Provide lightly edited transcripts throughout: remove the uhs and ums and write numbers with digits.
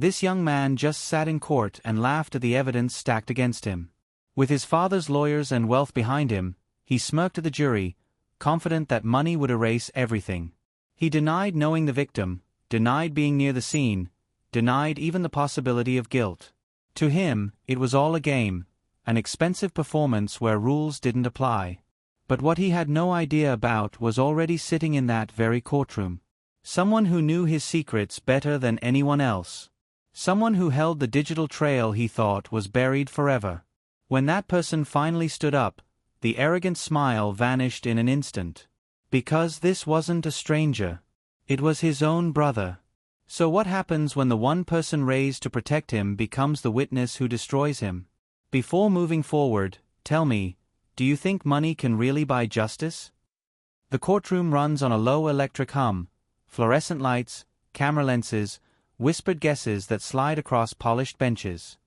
This young man just sat in court and laughed at the evidence stacked against him. With his father's lawyers and wealth behind him, he smirked at the jury, confident that money would erase everything. He denied knowing the victim, denied being near the scene, denied even the possibility of guilt. To him, it was all a game, an expensive performance where rules didn't apply. But what he had no idea about was already sitting in that very courtroom. Someone who knew his secrets better than anyone else. Someone who held the digital trail he thought was buried forever. When that person finally stood up, the arrogant smile vanished in an instant. Because this wasn't a stranger. It was his own brother. So what happens when the one person raised to protect him becomes the witness who destroys him? Before moving forward, tell me, do you think money can really buy justice? The courtroom runs on a low electric hum, fluorescent lights, camera lenses, whispered guesses that slide across polished benches.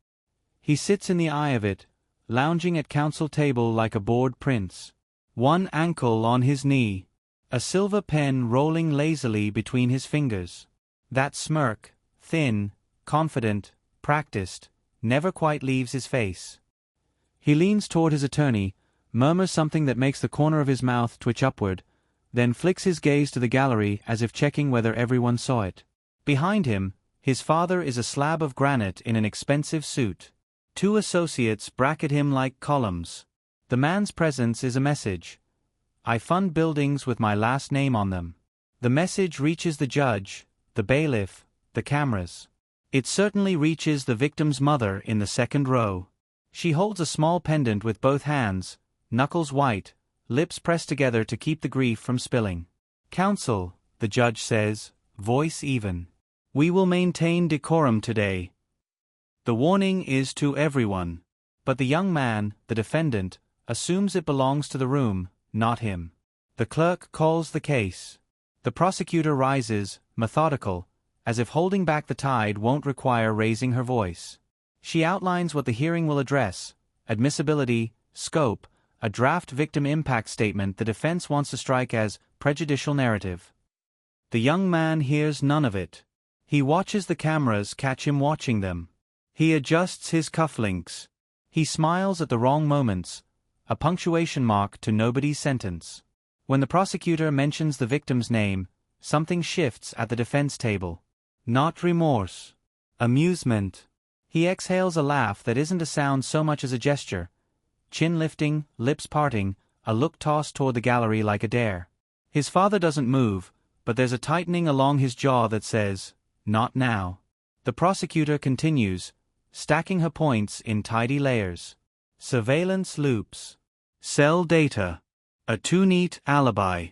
He sits in the eye of it, lounging at counsel table like a bored prince. One ankle on his knee, a silver pen rolling lazily between his fingers. That smirk, thin, confident, practiced, never quite leaves his face. He leans toward his attorney, murmurs something that makes the corner of his mouth twitch upward, then flicks his gaze to the gallery as if checking whether everyone saw it. Behind him, his father is a slab of granite in an expensive suit. Two associates bracket him like columns. The man's presence is a message. I fund buildings with my last name on them. The message reaches the judge, the bailiff, the cameras. It certainly reaches the victim's mother in the second row. She holds a small pendant with both hands, knuckles white, lips pressed together to keep the grief from spilling. Counsel, the judge says, voice even. We will maintain decorum today. The warning is to everyone. But the young man, the defendant, assumes it belongs to the room, not him. The clerk calls the case. The prosecutor rises, methodical, as if holding back the tide won't require raising her voice. She outlines what the hearing will address: admissibility, scope, a draft victim impact statement the defense wants to strike as prejudicial narrative. The young man hears none of it. He watches the cameras catch him watching them. He adjusts his cufflinks. He smiles at the wrong moments, a punctuation mark to nobody's sentence. When the prosecutor mentions the victim's name, something shifts at the defense table. Not remorse. Amusement. He exhales a laugh that isn't a sound so much as a gesture. Chin lifting, lips parting, a look tossed toward the gallery like a dare. His father doesn't move, but there's a tightening along his jaw that says, not now. The prosecutor continues, stacking her points in tidy layers. Surveillance loops. Cell data. A too neat alibi.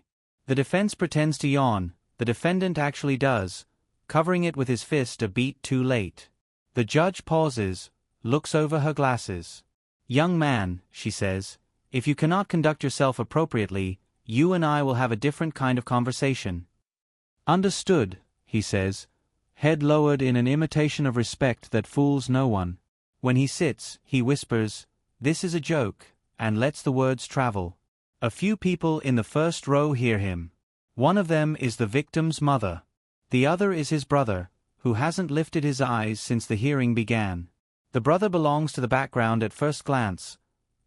The defense pretends to yawn, the defendant actually does, covering it with his fist a beat too late. The judge pauses, looks over her glasses. Young man, she says, if you cannot conduct yourself appropriately, you and I will have a different kind of conversation. Understood, he says, head lowered in an imitation of respect that fools no one. When he sits, he whispers, this is a joke, and lets the words travel. A few people in the first row hear him. One of them is the victim's mother. The other is his brother, who hasn't lifted his eyes since the hearing began. The brother belongs to the background at first glance.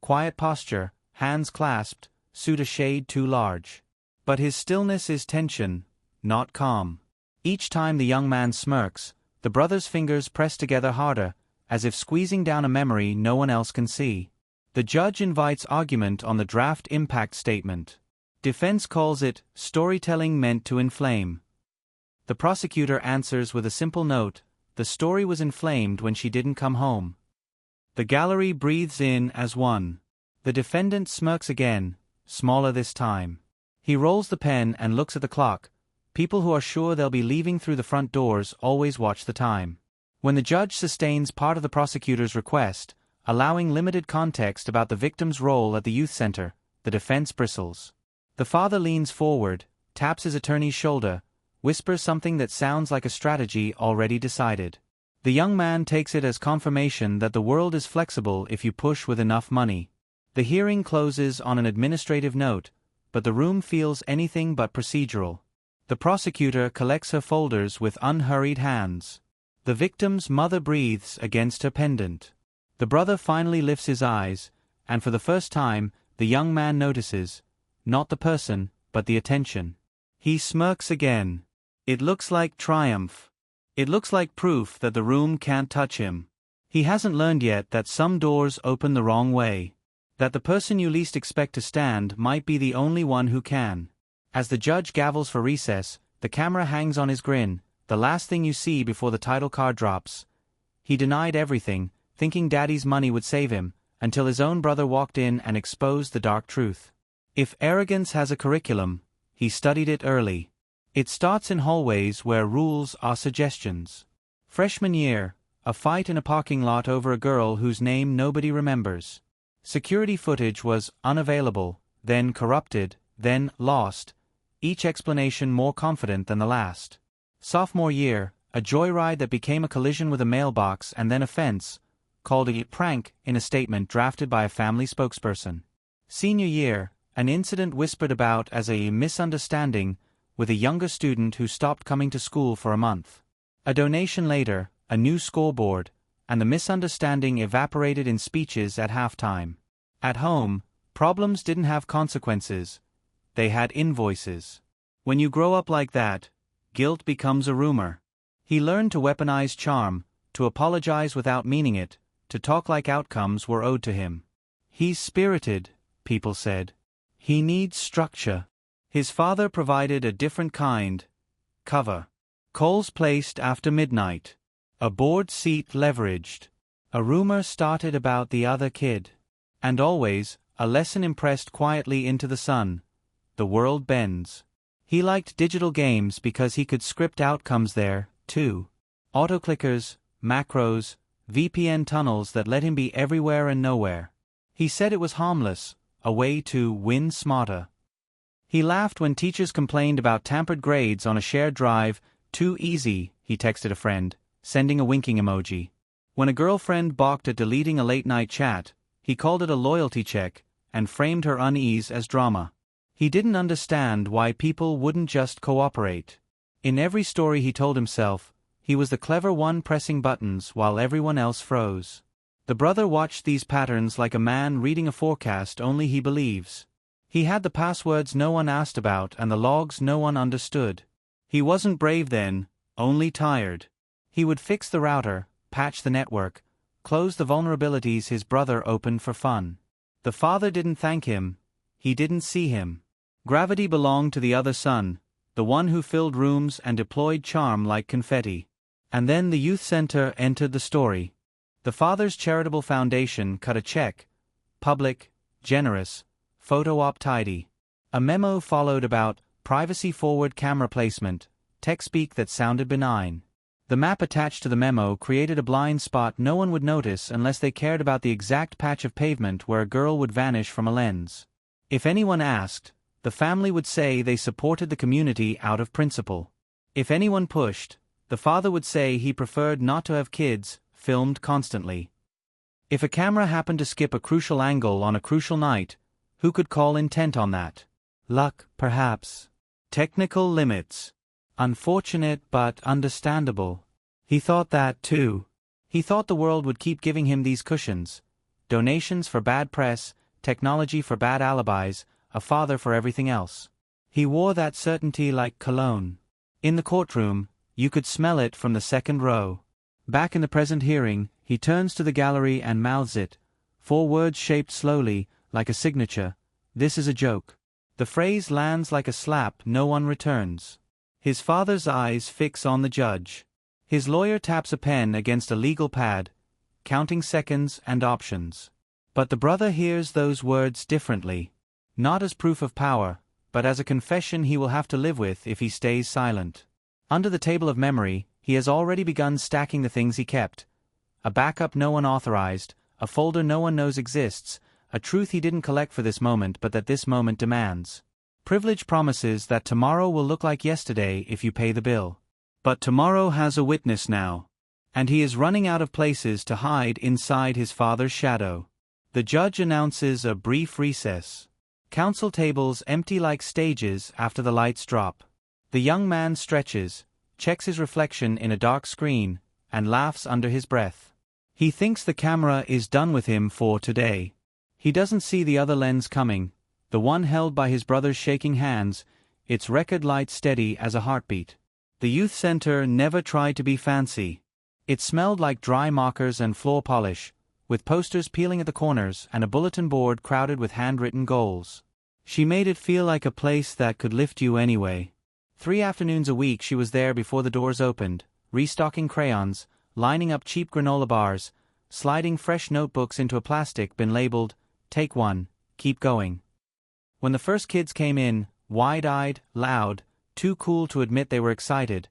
Quiet posture, hands clasped, suit a shade too large. But his stillness is tension, not calm. Each time the young man smirks, the brother's fingers press together harder, as if squeezing down a memory no one else can see. The judge invites argument on the draft impact statement. Defense calls it storytelling meant to inflame. The prosecutor answers with a simple note: the story was inflamed when she didn't come home. The gallery breathes in as one. The defendant smirks again, smaller this time. He rolls the pen and looks at the clock. People who are sure they'll be leaving through the front doors always watch the time. When the judge sustains part of the prosecutor's request, allowing limited context about the victim's role at the youth center, the defense bristles. The father leans forward, taps his attorney's shoulder, whispers something that sounds like a strategy already decided. The young man takes it as confirmation that the world is flexible if you push with enough money. The hearing closes on an administrative note, but the room feels anything but procedural. The prosecutor collects her folders with unhurried hands. The victim's mother breathes against her pendant. The brother finally lifts his eyes, and for the first time, the young man notices, not the person, but the attention. He smirks again. It looks like triumph. It looks like proof that the room can't touch him. He hasn't learned yet that some doors open the wrong way. That the person you least expect to stand might be the only one who can. As the judge gavels for recess, the camera hangs on his grin, the last thing you see before the title card drops. He denied everything, thinking daddy's money would save him, until his own brother walked in and exposed the dark truth. If arrogance has a curriculum, he studied it early. It starts in hallways where rules are suggestions. Freshman year, a fight in a parking lot over a girl whose name nobody remembers. Security footage was unavailable, then corrupted, then lost, each explanation more confident than the last. Sophomore year, a joyride that became a collision with a mailbox and then a fence, called a prank in a statement drafted by a family spokesperson. Senior year, an incident whispered about as a misunderstanding with a younger student who stopped coming to school for a month. A donation later, a new scoreboard, and the misunderstanding evaporated in speeches at halftime. At home, problems didn't have consequences. They had invoices. When you grow up like that, guilt becomes a rumor. He learned to weaponize charm, to apologize without meaning it, to talk like outcomes were owed to him. He's spirited, people said. He needs structure. His father provided a different kind. Cover. Coals placed after midnight. A board seat leveraged. A rumor started about the other kid. And always, a lesson impressed quietly into the sun. The world bends. He liked digital games because he could script outcomes there, too. Autoclickers, macros, VPN tunnels that let him be everywhere and nowhere. He said it was harmless, a way to win smarter. He laughed when teachers complained about tampered grades on a shared drive. Too easy, he texted a friend, sending a winking emoji. When a girlfriend balked at deleting a late-night chat, he called it a loyalty check, and framed her unease as drama. He didn't understand why people wouldn't just cooperate. In every story he told himself, he was the clever one pressing buttons while everyone else froze. The brother watched these patterns like a man reading a forecast only he believes. He had the passwords no one asked about and the logs no one understood. He wasn't brave then, only tired. He would fix the router, patch the network, close the vulnerabilities his brother opened for fun. The father didn't thank him. He didn't see him. Gravity belonged to the other son, the one who filled rooms and deployed charm like confetti. And then the youth center entered the story. The father's charitable foundation cut a check. Public, generous, photo-op tidy. A memo followed about privacy-forward camera placement, tech speak that sounded benign. The map attached to the memo created a blind spot no one would notice unless they cared about the exact patch of pavement where a girl would vanish from a lens. If anyone asked, the family would say they supported the community out of principle. If anyone pushed, the father would say he preferred not to have kids filmed constantly. If a camera happened to skip a crucial angle on a crucial night, who could call intent on that? Luck, perhaps. Technical limits. Unfortunate but understandable. He thought that too. He thought the world would keep giving him these cushions. Donations for bad press, technology for bad alibis, a father for everything else. He wore that certainty like cologne. In the courtroom, you could smell it from the second row. Back in the present hearing, he turns to the gallery and mouths it. 4 words shaped slowly, like a signature. This is a joke. The phrase lands like a slap no one returns. His father's eyes fix on the judge. His lawyer taps a pen against a legal pad, counting seconds and options. But the brother hears those words differently. Not as proof of power, but as a confession he will have to live with if he stays silent. Under the table of memory, he has already begun stacking the things he kept. A backup no one authorized, a folder no one knows exists, a truth he didn't collect for this moment but that this moment demands. Privilege promises that tomorrow will look like yesterday if you pay the bill. But tomorrow has a witness now. And he is running out of places to hide inside his father's shadow. The judge announces a brief recess. Counsel tables empty like stages after the lights drop. The young man stretches, checks his reflection in a dark screen, and laughs under his breath. He thinks the camera is done with him for today. He doesn't see the other lens coming, the one held by his brother's shaking hands, its record light steady as a heartbeat. The youth center never tried to be fancy. It smelled like dry markers and floor polish, with posters peeling at the corners and a bulletin board crowded with handwritten goals. She made it feel like a place that could lift you anyway. 3 afternoons a week she was there before the doors opened, restocking crayons, lining up cheap granola bars, sliding fresh notebooks into a plastic bin labeled, "Take one, keep going." When the first kids came in, wide-eyed, loud, too cool to admit they were excited,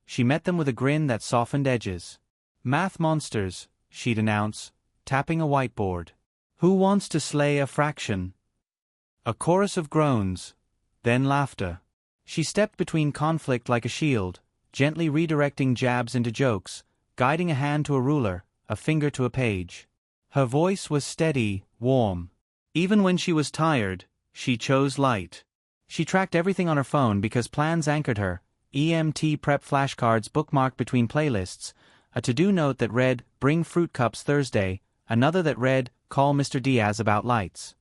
she met them with a grin that softened edges. "Math monsters," she'd announce, tapping a whiteboard. "Who wants to slay a fraction?" A chorus of groans, then laughter. She stepped between conflict like a shield, gently redirecting jabs into jokes, guiding a hand to a ruler, a finger to a page. Her voice was steady, warm. Even when she was tired, she chose light. She tracked everything on her phone because plans anchored her, EMT prep flashcards bookmarked between playlists, a to-do note that read, "Bring fruit cups Thursday," another that read, "Call Mr. Diaz about lights."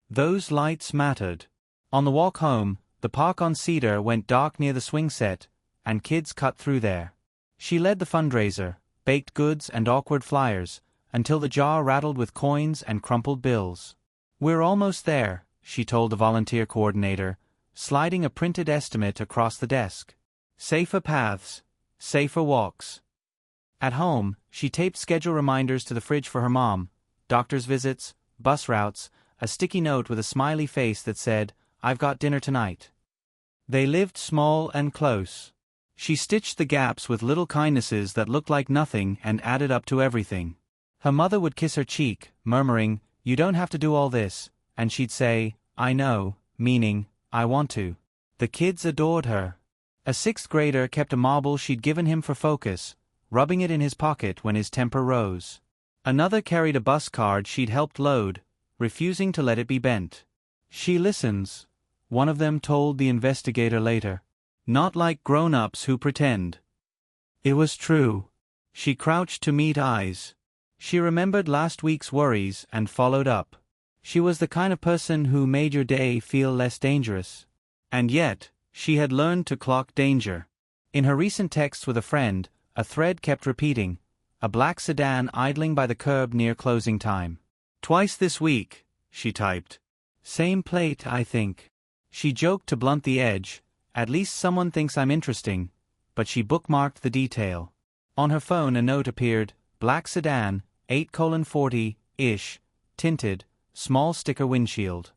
Those lights mattered. On the walk home, the park on Cedar went dark near the swing set, and kids cut through there. She led the fundraiser, baked goods and awkward flyers, until the jar rattled with coins and crumpled bills. "We're almost there," she told the volunteer coordinator, sliding a printed estimate across the desk. "Safer paths, safer walks." At home, she taped schedule reminders to the fridge for her mom, doctor's visits, bus routes, a sticky note with a smiley face that said, "I've got dinner tonight." They lived small and close. She stitched the gaps with little kindnesses that looked like nothing and added up to everything. Her mother would kiss her cheek, murmuring, "You don't have to do all this," and she'd say, "I know," meaning, "I want to." The kids adored her. A 6th grader kept a marble she'd given him for focus, rubbing it in his pocket when his temper rose. Another carried a bus card she'd helped load, refusing to let it be bent. "She listens," one of them told the investigator later. "Not like grown-ups who pretend." It was true. She crouched to meet eyes. She remembered last week's worries and followed up. She was the kind of person who made your day feel less dangerous. And yet, she had learned to clock danger. In her recent texts with a friend, a thread kept repeating, a black sedan idling by the curb near closing time. "Twice this week," she typed. "Same plate, I think." She joked to blunt the edge, "At least someone thinks I'm interesting," but she bookmarked the detail. On her phone a note appeared, "Black sedan, 8:40-ish, tinted, small sticker windshield."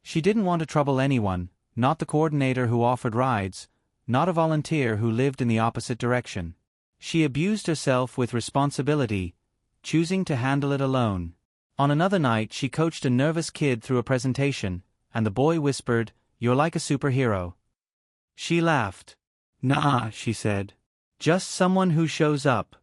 She didn't want to trouble anyone, not the coordinator who offered rides, not a volunteer who lived in the opposite direction. She abused herself with responsibility, choosing to handle it alone. On another night she coached a nervous kid through a presentation, and the boy whispered, "You're like a superhero." She laughed. "Nah," she said. "Just someone who shows up."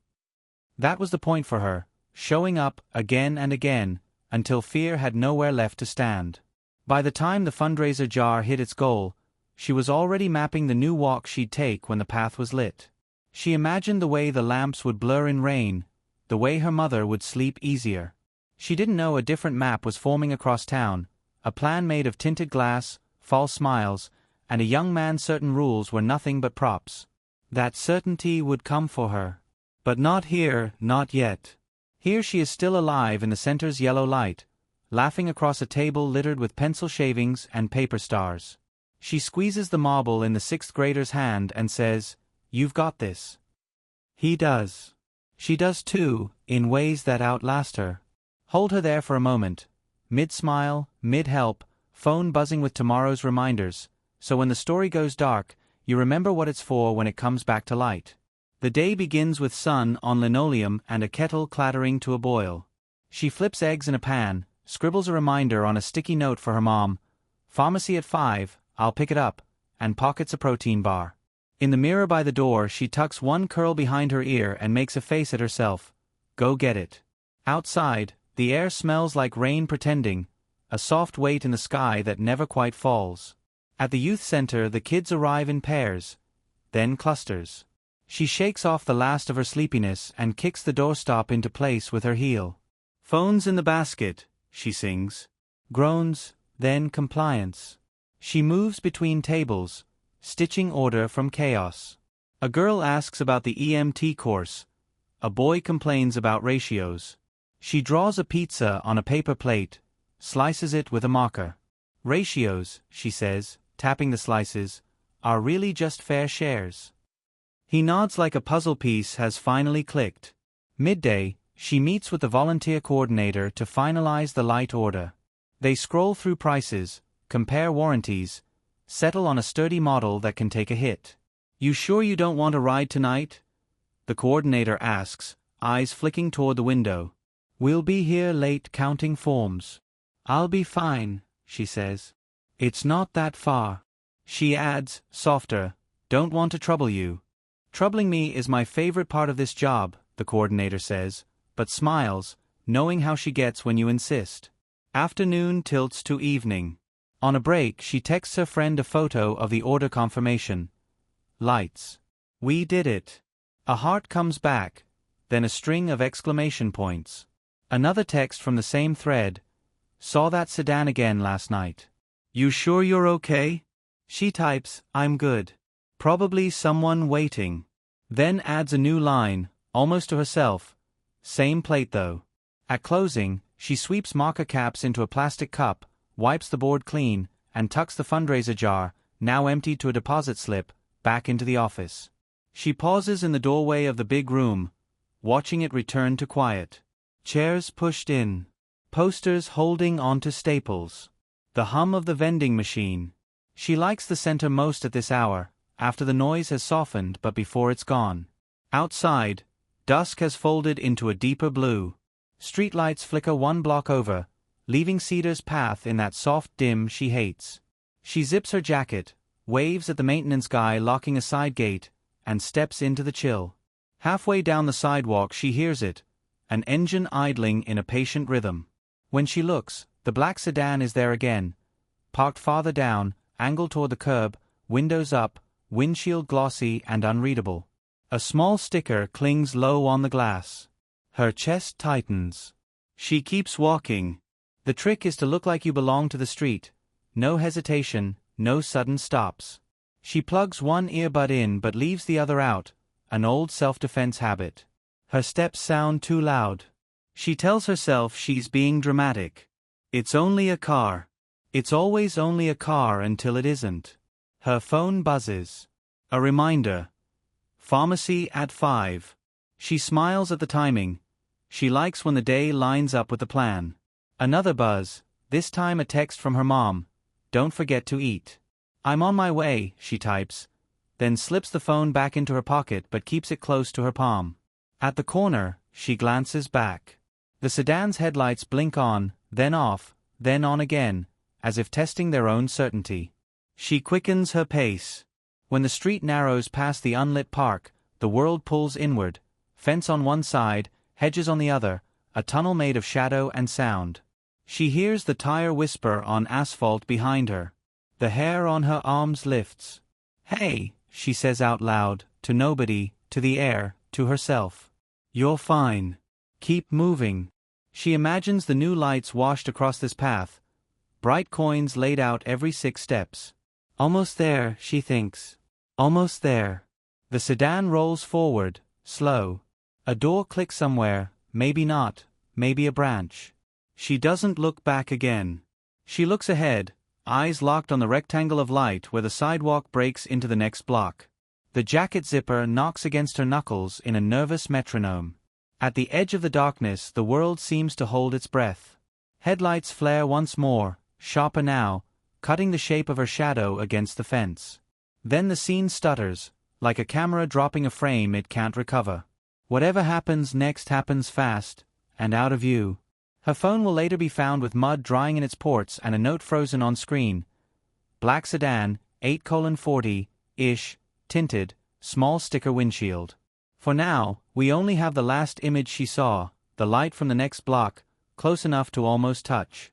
That was the point for her, showing up again and again, until fear had nowhere left to stand. By the time the fundraiser jar hit its goal, she was already mapping the new walk she'd take when the path was lit. She imagined the way the lamps would blur in rain, the way her mother would sleep easier. She didn't know a different map was forming across town, a plan made of tinted glass, false smiles, and a young man certain rules were nothing but props. That certainty would come for her. But not here, not yet. Here she is still alive in the center's yellow light, laughing across a table littered with pencil shavings and paper stars. She squeezes the marble in the 6th grader's hand and says, "You've got this." He does. She does too, in ways that outlast her. Hold her there for a moment, mid-smile, mid-help, phone buzzing with tomorrow's reminders, so when the story goes dark, you remember what it's for when it comes back to light. The day begins with sun on linoleum and a kettle clattering to a boil. She flips eggs in a pan, scribbles a reminder on a sticky note for her mom, "Pharmacy at 5, I'll pick it up," and pockets a protein bar. In the mirror by the door she tucks one curl behind her ear and makes a face at herself. Go get it. Outside, the air smells like rain pretending, a soft weight in the sky that never quite falls. At the youth center the kids arrive in pairs, then clusters. She shakes off the last of her sleepiness and kicks the doorstop into place with her heel. "Phone's in the basket," she sings. Groans, then compliance. She moves between tables, stitching order from chaos. A girl asks about the EMT course. A boy complains about ratios. She draws a pizza on a paper plate, slices it with a marker. "Ratios," she says, tapping the slices, "are really just fair shares." He nods like a puzzle piece has finally clicked. Midday, she meets with the volunteer coordinator to finalize the light order. They scroll through prices, compare warranties, settle on a sturdy model that can take a hit. "You sure you don't want a ride tonight?" the coordinator asks, eyes flicking toward the window. "We'll be here late counting forms." "I'll be fine," she says. "It's not that far." She adds, softer, "Don't want to trouble you." "Troubling me is my favorite part of this job," the coordinator says, but smiles, knowing how she gets when you insist. Afternoon tilts to evening. On a break, she texts her friend a photo of the order confirmation. Lights. "We did it." A heart comes back, then a string of exclamation points. Another text from the same thread. "Saw that sedan again last night." "You sure you're okay?" She types, "I'm good. Probably someone waiting." Then adds a new line, almost to herself. "Same plate though." At closing, she sweeps marker caps into a plastic cup, wipes the board clean, and tucks the fundraiser jar, now emptied to a deposit slip, back into the office. She pauses in the doorway of the big room, watching it return to quiet. Chairs pushed in. Posters holding onto staples. The hum of the vending machine. She likes the center most at this hour, after the noise has softened but before it's gone. Outside, dusk has folded into a deeper blue. Streetlights flicker one block over, leaving Cedar's path in that soft dim she hates. She zips her jacket, waves at the maintenance guy locking a side gate, and steps into the chill. Halfway down the sidewalk she hears it, an engine idling in a patient rhythm. When she looks, the black sedan is there again, parked farther down, angled toward the curb, windows up, windshield glossy and unreadable. A small sticker clings low on the glass. Her chest tightens. She keeps walking. The trick is to look like you belong to the street. No hesitation, no sudden stops. She plugs one earbud in but leaves the other out, an old self-defense habit. Her steps sound too loud. She tells herself she's being dramatic. It's only a car. It's always only a car until it isn't. Her phone buzzes. A reminder. Pharmacy at 5. She smiles at the timing. She likes when the day lines up with the plan. Another buzz, this time a text from her mom. "Don't forget to eat." "I'm on my way," she types, then slips the phone back into her pocket but keeps it close to her palm. At the corner, she glances back. The sedan's headlights blink on, then off, then on again, as if testing their own certainty. She quickens her pace. When the street narrows past the unlit park, the world pulls inward, fence on one side, hedges on the other, a tunnel made of shadow and sound. She hears the tire whisper on asphalt behind her. The hair on her arms lifts. "Hey," she says out loud, to nobody, to the air, to herself. "You're fine. Keep moving." She imagines the new lights washed across this path, bright coins laid out every 6 steps. Almost there, she thinks. Almost there. The sedan rolls forward, slow. A door clicks somewhere, maybe not, maybe a branch. She doesn't look back again. She looks ahead, eyes locked on the rectangle of light where the sidewalk breaks into the next block. The jacket zipper knocks against her knuckles in a nervous metronome. At the edge of the darkness, the world seems to hold its breath. Headlights flare once more, sharper now, cutting the shape of her shadow against the fence. Then the scene stutters, like a camera dropping a frame it can't recover. Whatever happens next happens fast, and out of view. Her phone will later be found with mud drying in its ports and a note frozen on screen. Black sedan, 8:40-ish, tinted, small sticker windshield. For now, we only have the last image she saw, the light from the next block, close enough to almost touch.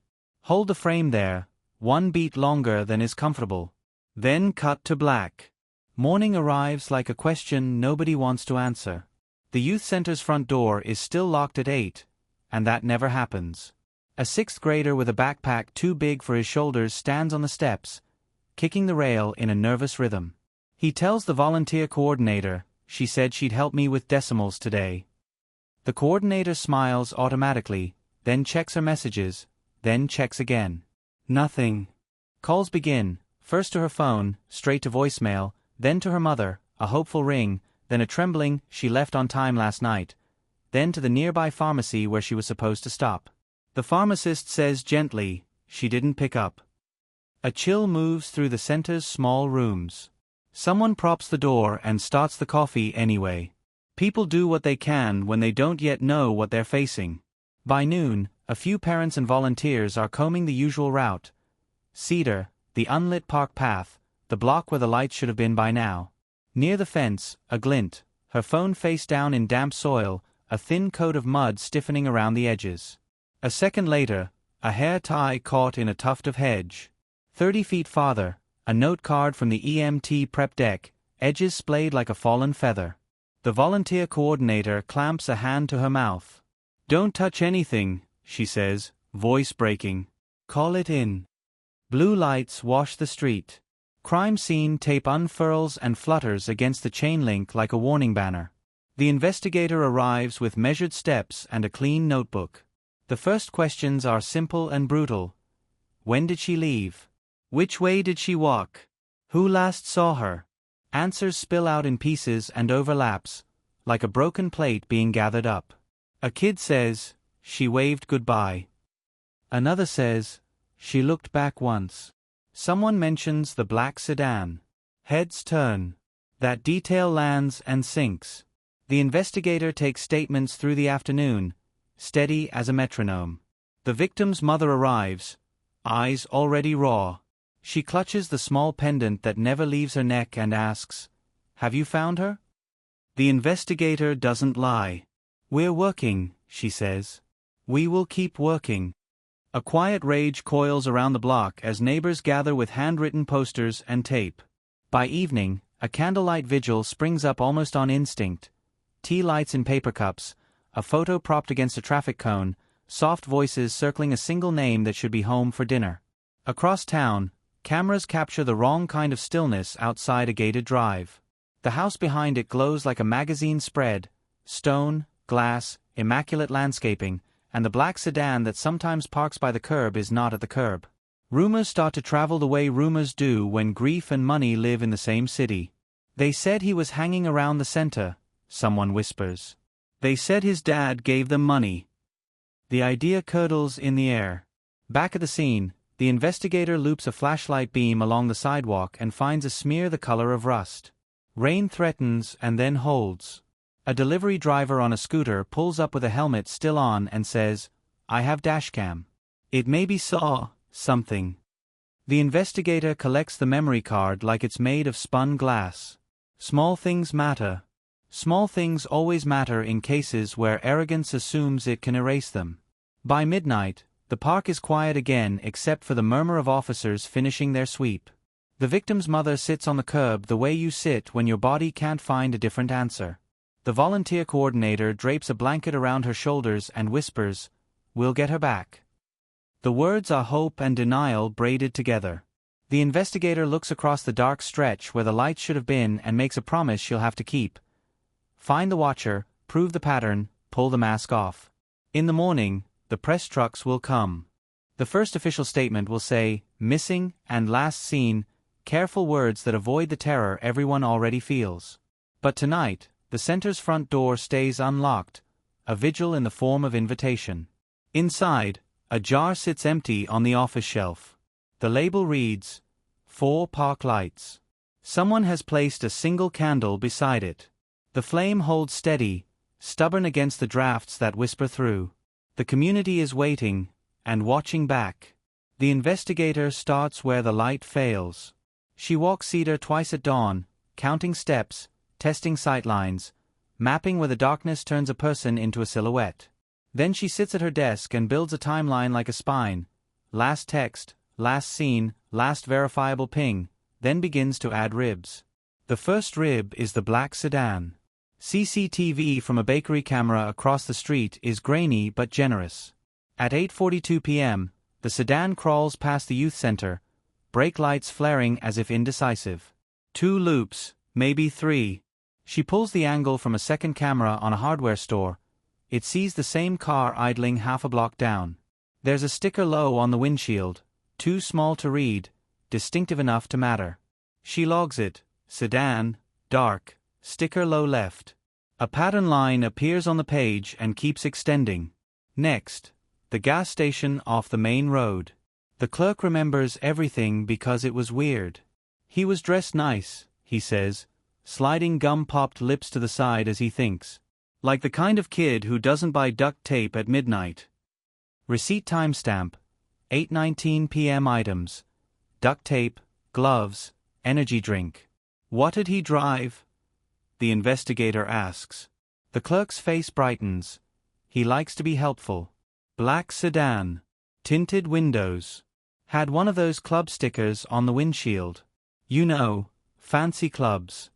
Hold the frame there, one beat longer than is comfortable. Then cut to black. Morning arrives like a question nobody wants to answer. The youth center's front door is still locked at 8, and that never happens. A 6th grader with a backpack too big for his shoulders stands on the steps, kicking the rail in a nervous rhythm. He tells the volunteer coordinator, "She said she'd help me with decimals today." The coordinator smiles automatically, then checks her messages, then checks again. Nothing. Calls begin, first to her phone, straight to voicemail, then to her mother, a hopeful ring, then a trembling, "She left on time last night," then to the nearby pharmacy where she was supposed to stop. The pharmacist says gently, "She didn't pick up." A chill moves through the center's small rooms. Someone props the door and starts the coffee anyway. People do what they can when they don't yet know what they're facing. By noon, a few parents and volunteers are combing the usual route. Cedar, the unlit park path, the block where the lights should have been by now. Near the fence, a glint, her phone face down in damp soil, a thin coat of mud stiffening around the edges. A second later, a hair tie caught in a tuft of hedge. 30 feet farther, a note card from the EMT prep deck, edges splayed like a fallen feather. The volunteer coordinator clamps a hand to her mouth. "Don't touch anything," she says, voice breaking. "Call it in." Blue lights wash the street. Crime scene tape unfurls and flutters against the chain link like a warning banner. The investigator arrives with measured steps and a clean notebook. The first questions are simple and brutal. When did she leave? Which way did she walk? Who last saw her? Answers spill out in pieces and overlaps, like a broken plate being gathered up. A kid says, "She waved goodbye." Another says, "She looked back once." Someone mentions the black sedan. Heads turn. That detail lands and sinks. The investigator takes statements through the afternoon, steady as a metronome. The victim's mother arrives, eyes already raw. She clutches the small pendant that never leaves her neck and asks, "Have you found her?" The investigator doesn't lie. "We're working," she says. "We will keep working." A quiet rage coils around the block as neighbors gather with handwritten posters and tape. By evening, a candlelight vigil springs up almost on instinct. Tea lights in paper cups, a photo propped against a traffic cone, soft voices circling a single name that should be home for dinner. Across town, cameras capture the wrong kind of stillness outside a gated drive. The house behind it glows like a magazine spread, stone, glass, immaculate landscaping, and the black sedan that sometimes parks by the curb is not at the curb. Rumors start to travel the way rumors do when grief and money live in the same city. "They said he was hanging around the center," someone whispers. "They said his dad gave them money." The idea curdles in the air. Back at the scene, the investigator loops a flashlight beam along the sidewalk and finds a smear the color of rust. Rain threatens and then holds. A delivery driver on a scooter pulls up with a helmet still on and says, "I have dashcam." It maybe saw something. The investigator collects the memory card like it's made of spun glass. Small things matter. Small things always matter in cases where arrogance assumes it can erase them. By midnight, the park is quiet again except for the murmur of officers finishing their sweep. The victim's mother sits on the curb the way you sit when your body can't find a different answer. The volunteer coordinator drapes a blanket around her shoulders and whispers, "We'll get her back." The words are hope and denial braided together. The investigator looks across the dark stretch where the lights should have been and makes a promise she'll have to keep. Find the watcher, prove the pattern, pull the mask off. In the morning, the press trucks will come. The first official statement will say, "Missing" and "last seen," careful words that avoid the terror everyone already feels. But tonight, the center's front door stays unlocked, a vigil in the form of invitation. Inside, a jar sits empty on the office shelf. The label reads, 4 park lights. Someone has placed a single candle beside it. The flame holds steady, stubborn against the drafts that whisper through. The community is waiting, and watching back. The investigator starts where the light fails. She walks Cedar twice at dawn, counting steps, testing sightlines, mapping where the darkness turns a person into a silhouette. Then she sits at her desk and builds a timeline like a spine. Last text, last seen, last verifiable ping, then begins to add ribs. The first rib is the black sedan. CCTV from a bakery camera across the street is grainy but generous. At 8:42 p.m., the sedan crawls past the youth center, brake lights flaring as if indecisive. 2 loops, maybe 3. She pulls the angle from a second camera on a hardware store. It sees the same car idling half a block down. There's a sticker low on the windshield, too small to read, distinctive enough to matter. She logs it, sedan, dark, sticker low left. A pattern line appears on the page and keeps extending. Next, the gas station off the main road. The clerk remembers everything because it was weird. He was dressed nice, he says, sliding gum-popped lips to the side as he thinks. Like the kind of kid who doesn't buy duct tape at midnight. Receipt timestamp, 8:19 p.m. items. Duct tape, gloves, energy drink. What did he drive? The investigator asks. The clerk's face brightens. He likes to be helpful. Black sedan. Tinted windows. Had one of those club stickers on the windshield. You know, fancy clubs.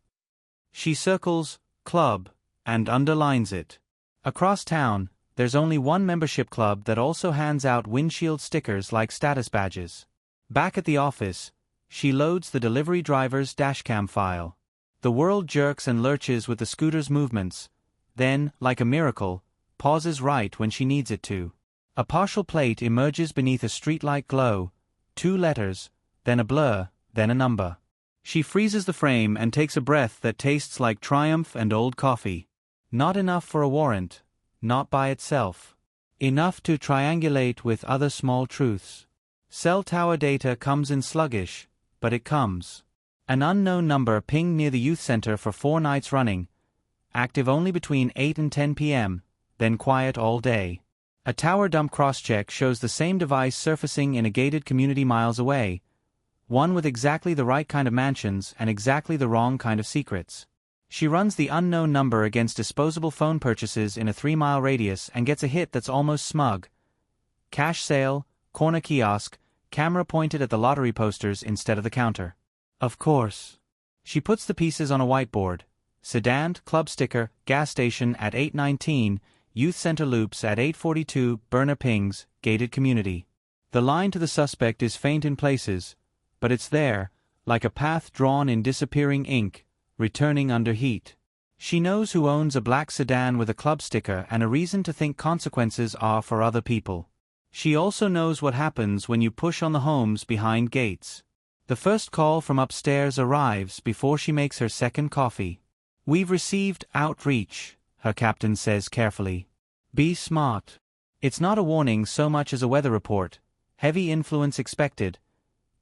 She circles, club, and underlines it. Across town, there's only one membership club that also hands out windshield stickers like status badges. Back at the office, she loads the delivery driver's dashcam file. The world jerks and lurches with the scooter's movements, then, like a miracle, pauses right when she needs it to. A partial plate emerges beneath a streetlight glow, 2 letters, then a blur, then a number. She freezes the frame and takes a breath that tastes like Triumph and old coffee. Not enough for a warrant, not by itself. Enough to triangulate with other small truths. Cell tower data comes in sluggish, but it comes. An unknown number pinged near the youth center for 4 nights running, active only between 8 and 10 p.m., then quiet all day. A tower dump crosscheck shows the same device surfacing in a gated community miles away, one with exactly the right kind of mansions and exactly the wrong kind of secrets. She runs the unknown number against disposable phone purchases in a 3-mile radius and gets a hit that's almost smug. Cash sale, corner kiosk, camera pointed at the lottery posters instead of the counter. Of course. She puts the pieces on a whiteboard. Sedan, club sticker, gas station at 8:19, youth center loops at 8:42, burner pings, gated community. The line to the suspect is faint in places, but it's there, like a path drawn in disappearing ink, returning under heat. She knows who owns a black sedan with a club sticker and a reason to think consequences are for other people. She also knows what happens when you push on the homes behind gates. The first call from upstairs arrives before she makes her second coffee. We've received outreach, her captain says carefully. Be smart. It's not a warning so much as a weather report. Heavy influence expected.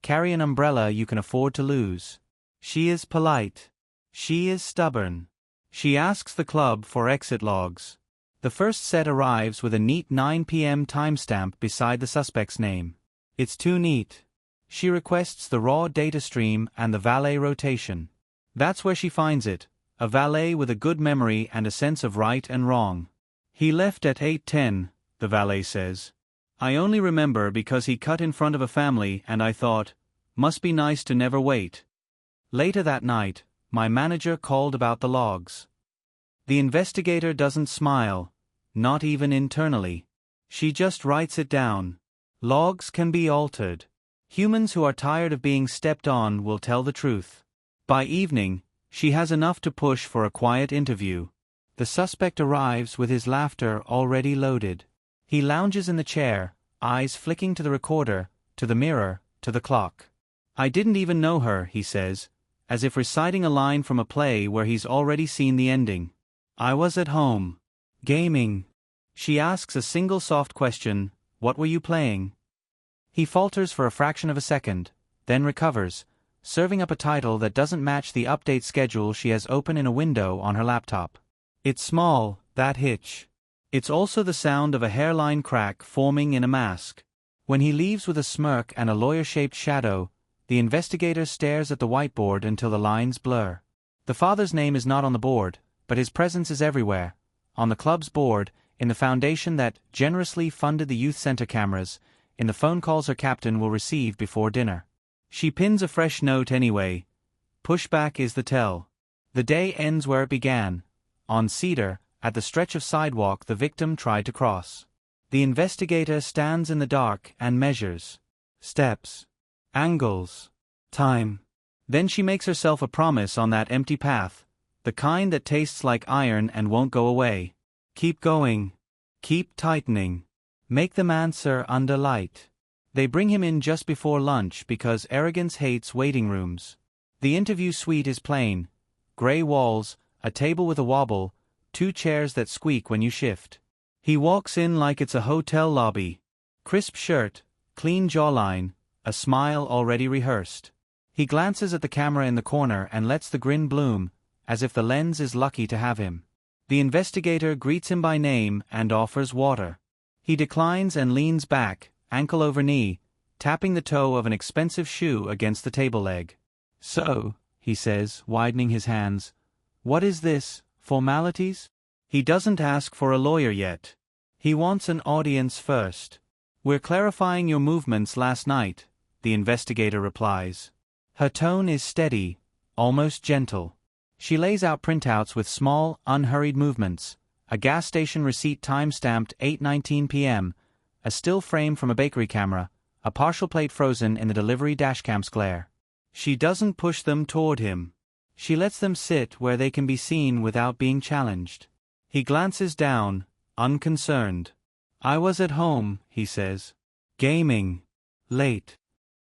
Carry an umbrella you can afford to lose. She is polite. She is stubborn. She asks the club for exit logs. The first set arrives with a neat 9 p.m. timestamp beside the suspect's name. It's too neat. She requests the raw data stream and the valet rotation. That's where she finds it, a valet with a good memory and a sense of right and wrong. He left at 8:10, the valet says. I only remember because he cut in front of a family and I thought, must be nice to never wait. Later that night, my manager called about the logs. The investigator doesn't smile, not even internally. She just writes it down. Logs can be altered. Humans who are tired of being stepped on will tell the truth. By evening, she has enough to push for a quiet interview. The suspect arrives with his laughter already loaded. He lounges in the chair, eyes flicking to the recorder, to the mirror, to the clock. I didn't even know her, he says, as if reciting a line from a play where he's already seen the ending. I was at home. Gaming. She asks a single soft question, what were you playing? He falters for a fraction of a second, then recovers, serving up a title that doesn't match the update schedule she has open in a window on her laptop. It's small, that hitch. It's also the sound of a hairline crack forming in a mask. When he leaves with a smirk and a lawyer-shaped shadow, the investigator stares at the whiteboard until the lines blur. The father's name is not on the board, but his presence is everywhere. On the club's board, in the foundation that generously funded the youth center cameras, in the phone calls her captain will receive before dinner. She pins a fresh note anyway. Pushback is the tell. The day ends where it began. On Cedar, at the stretch of sidewalk the victim tried to cross. The investigator stands in the dark and measures steps, angles, time. Then she makes herself a promise on that empty path, the kind that tastes like iron and won't go away. Keep going. Keep tightening. Make them answer under light. They bring him in just before lunch because arrogance hates waiting rooms. The interview suite is plain. Gray walls, a table with a wobble, 2 chairs that squeak when you shift. He walks in like it's a hotel lobby. Crisp shirt, clean jawline, a smile already rehearsed. He glances at the camera in the corner and lets the grin bloom, as if the lens is lucky to have him. The investigator greets him by name and offers water. He declines and leans back, ankle over knee, tapping the toe of an expensive shoe against the table leg. So, he says, widening his hands, what is this, formalities? He doesn't ask for a lawyer yet. He wants an audience first. We're clarifying your movements last night, the investigator replies. Her tone is steady, almost gentle. She lays out printouts with small, unhurried movements, a gas station receipt time-stamped 8:19 p.m., a still frame from a bakery camera, a partial plate frozen in the delivery dashcam's glare. She doesn't push them toward him. She lets them sit where they can be seen without being challenged. He glances down, unconcerned. I was at home, he says. Gaming. Late.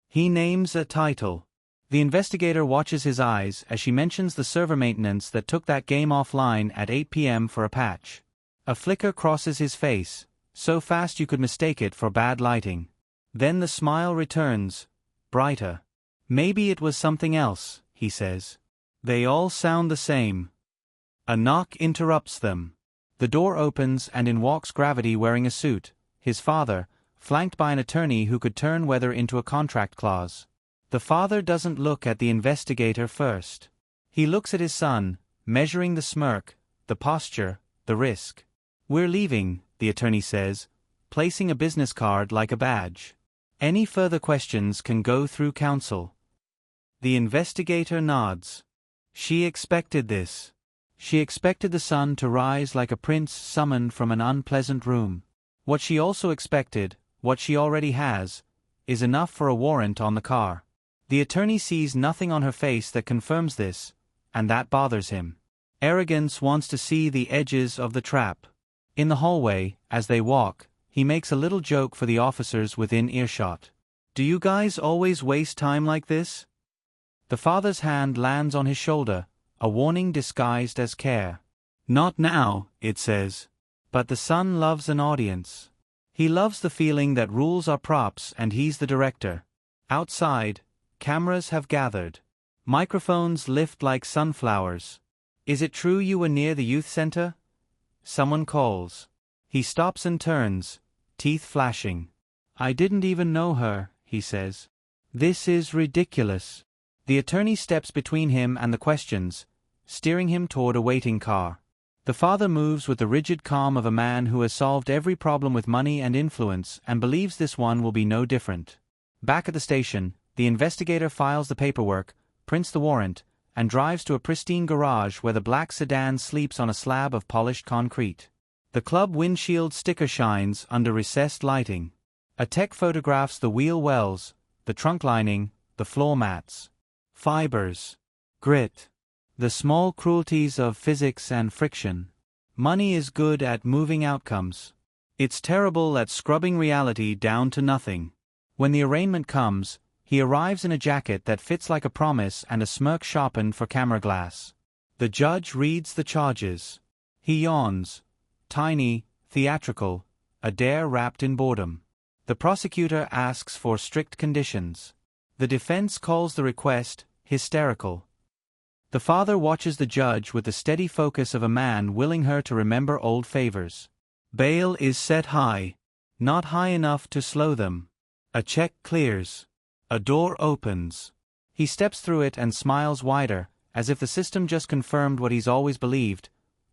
He names a title. The investigator watches his eyes as she mentions the server maintenance that took that game offline at 8 p.m. for a patch. A flicker crosses his face, so fast you could mistake it for bad lighting. Then the smile returns, brighter. Maybe it was something else, he says. They all sound the same. A knock interrupts them. The door opens and in walks Gravity wearing a suit, his father, flanked by an attorney who could turn weather into a contract clause. The father doesn't look at the investigator first. He looks at his son, measuring the smirk, the posture, the risk. We're leaving, the attorney says, placing a business card like a badge. Any further questions can go through counsel. The investigator nods. She expected this. She expected the son to rise like a prince summoned from an unpleasant room. What she also expected, what she already has, is enough for a warrant on the car. The attorney sees nothing on her face that confirms this, and that bothers him. Arrogance wants to see the edges of the trap. In the hallway, as they walk, he makes a little joke for the officers within earshot. Do you guys always waste time like this? The father's hand lands on his shoulder, a warning disguised as care. Not now, it says. But the son loves an audience. He loves the feeling that rules are props and he's the director. Outside, cameras have gathered. Microphones lift like sunflowers. Is it true you were near the youth center? Someone calls. He stops and turns, teeth flashing. I didn't even know her, he says. This is ridiculous. The attorney steps between him and the questions, steering him toward a waiting car. The father moves with the rigid calm of a man who has solved every problem with money and influence and believes this one will be no different. Back at the station, the investigator files the paperwork, prints the warrant, and drives to a pristine garage where the black sedan sleeps on a slab of polished concrete. The club windshield sticker shines under recessed lighting. A tech photographs the wheel wells, the trunk lining, the floor mats. Fibers. Grit. The small cruelties of physics and friction. Money is good at moving outcomes. It's terrible at scrubbing reality down to nothing. When the arraignment comes, he arrives in a jacket that fits like a promise and a smirk sharpened for camera glass. The judge reads the charges. He yawns. Tiny, theatrical, a dare wrapped in boredom. The prosecutor asks for strict conditions. The defense calls the request hysterical. The father watches the judge with the steady focus of a man willing her to remember old favors. Bail is set high. Not high enough to slow them. A check clears. A door opens. He steps through it and smiles wider, as if the system just confirmed what he's always believed.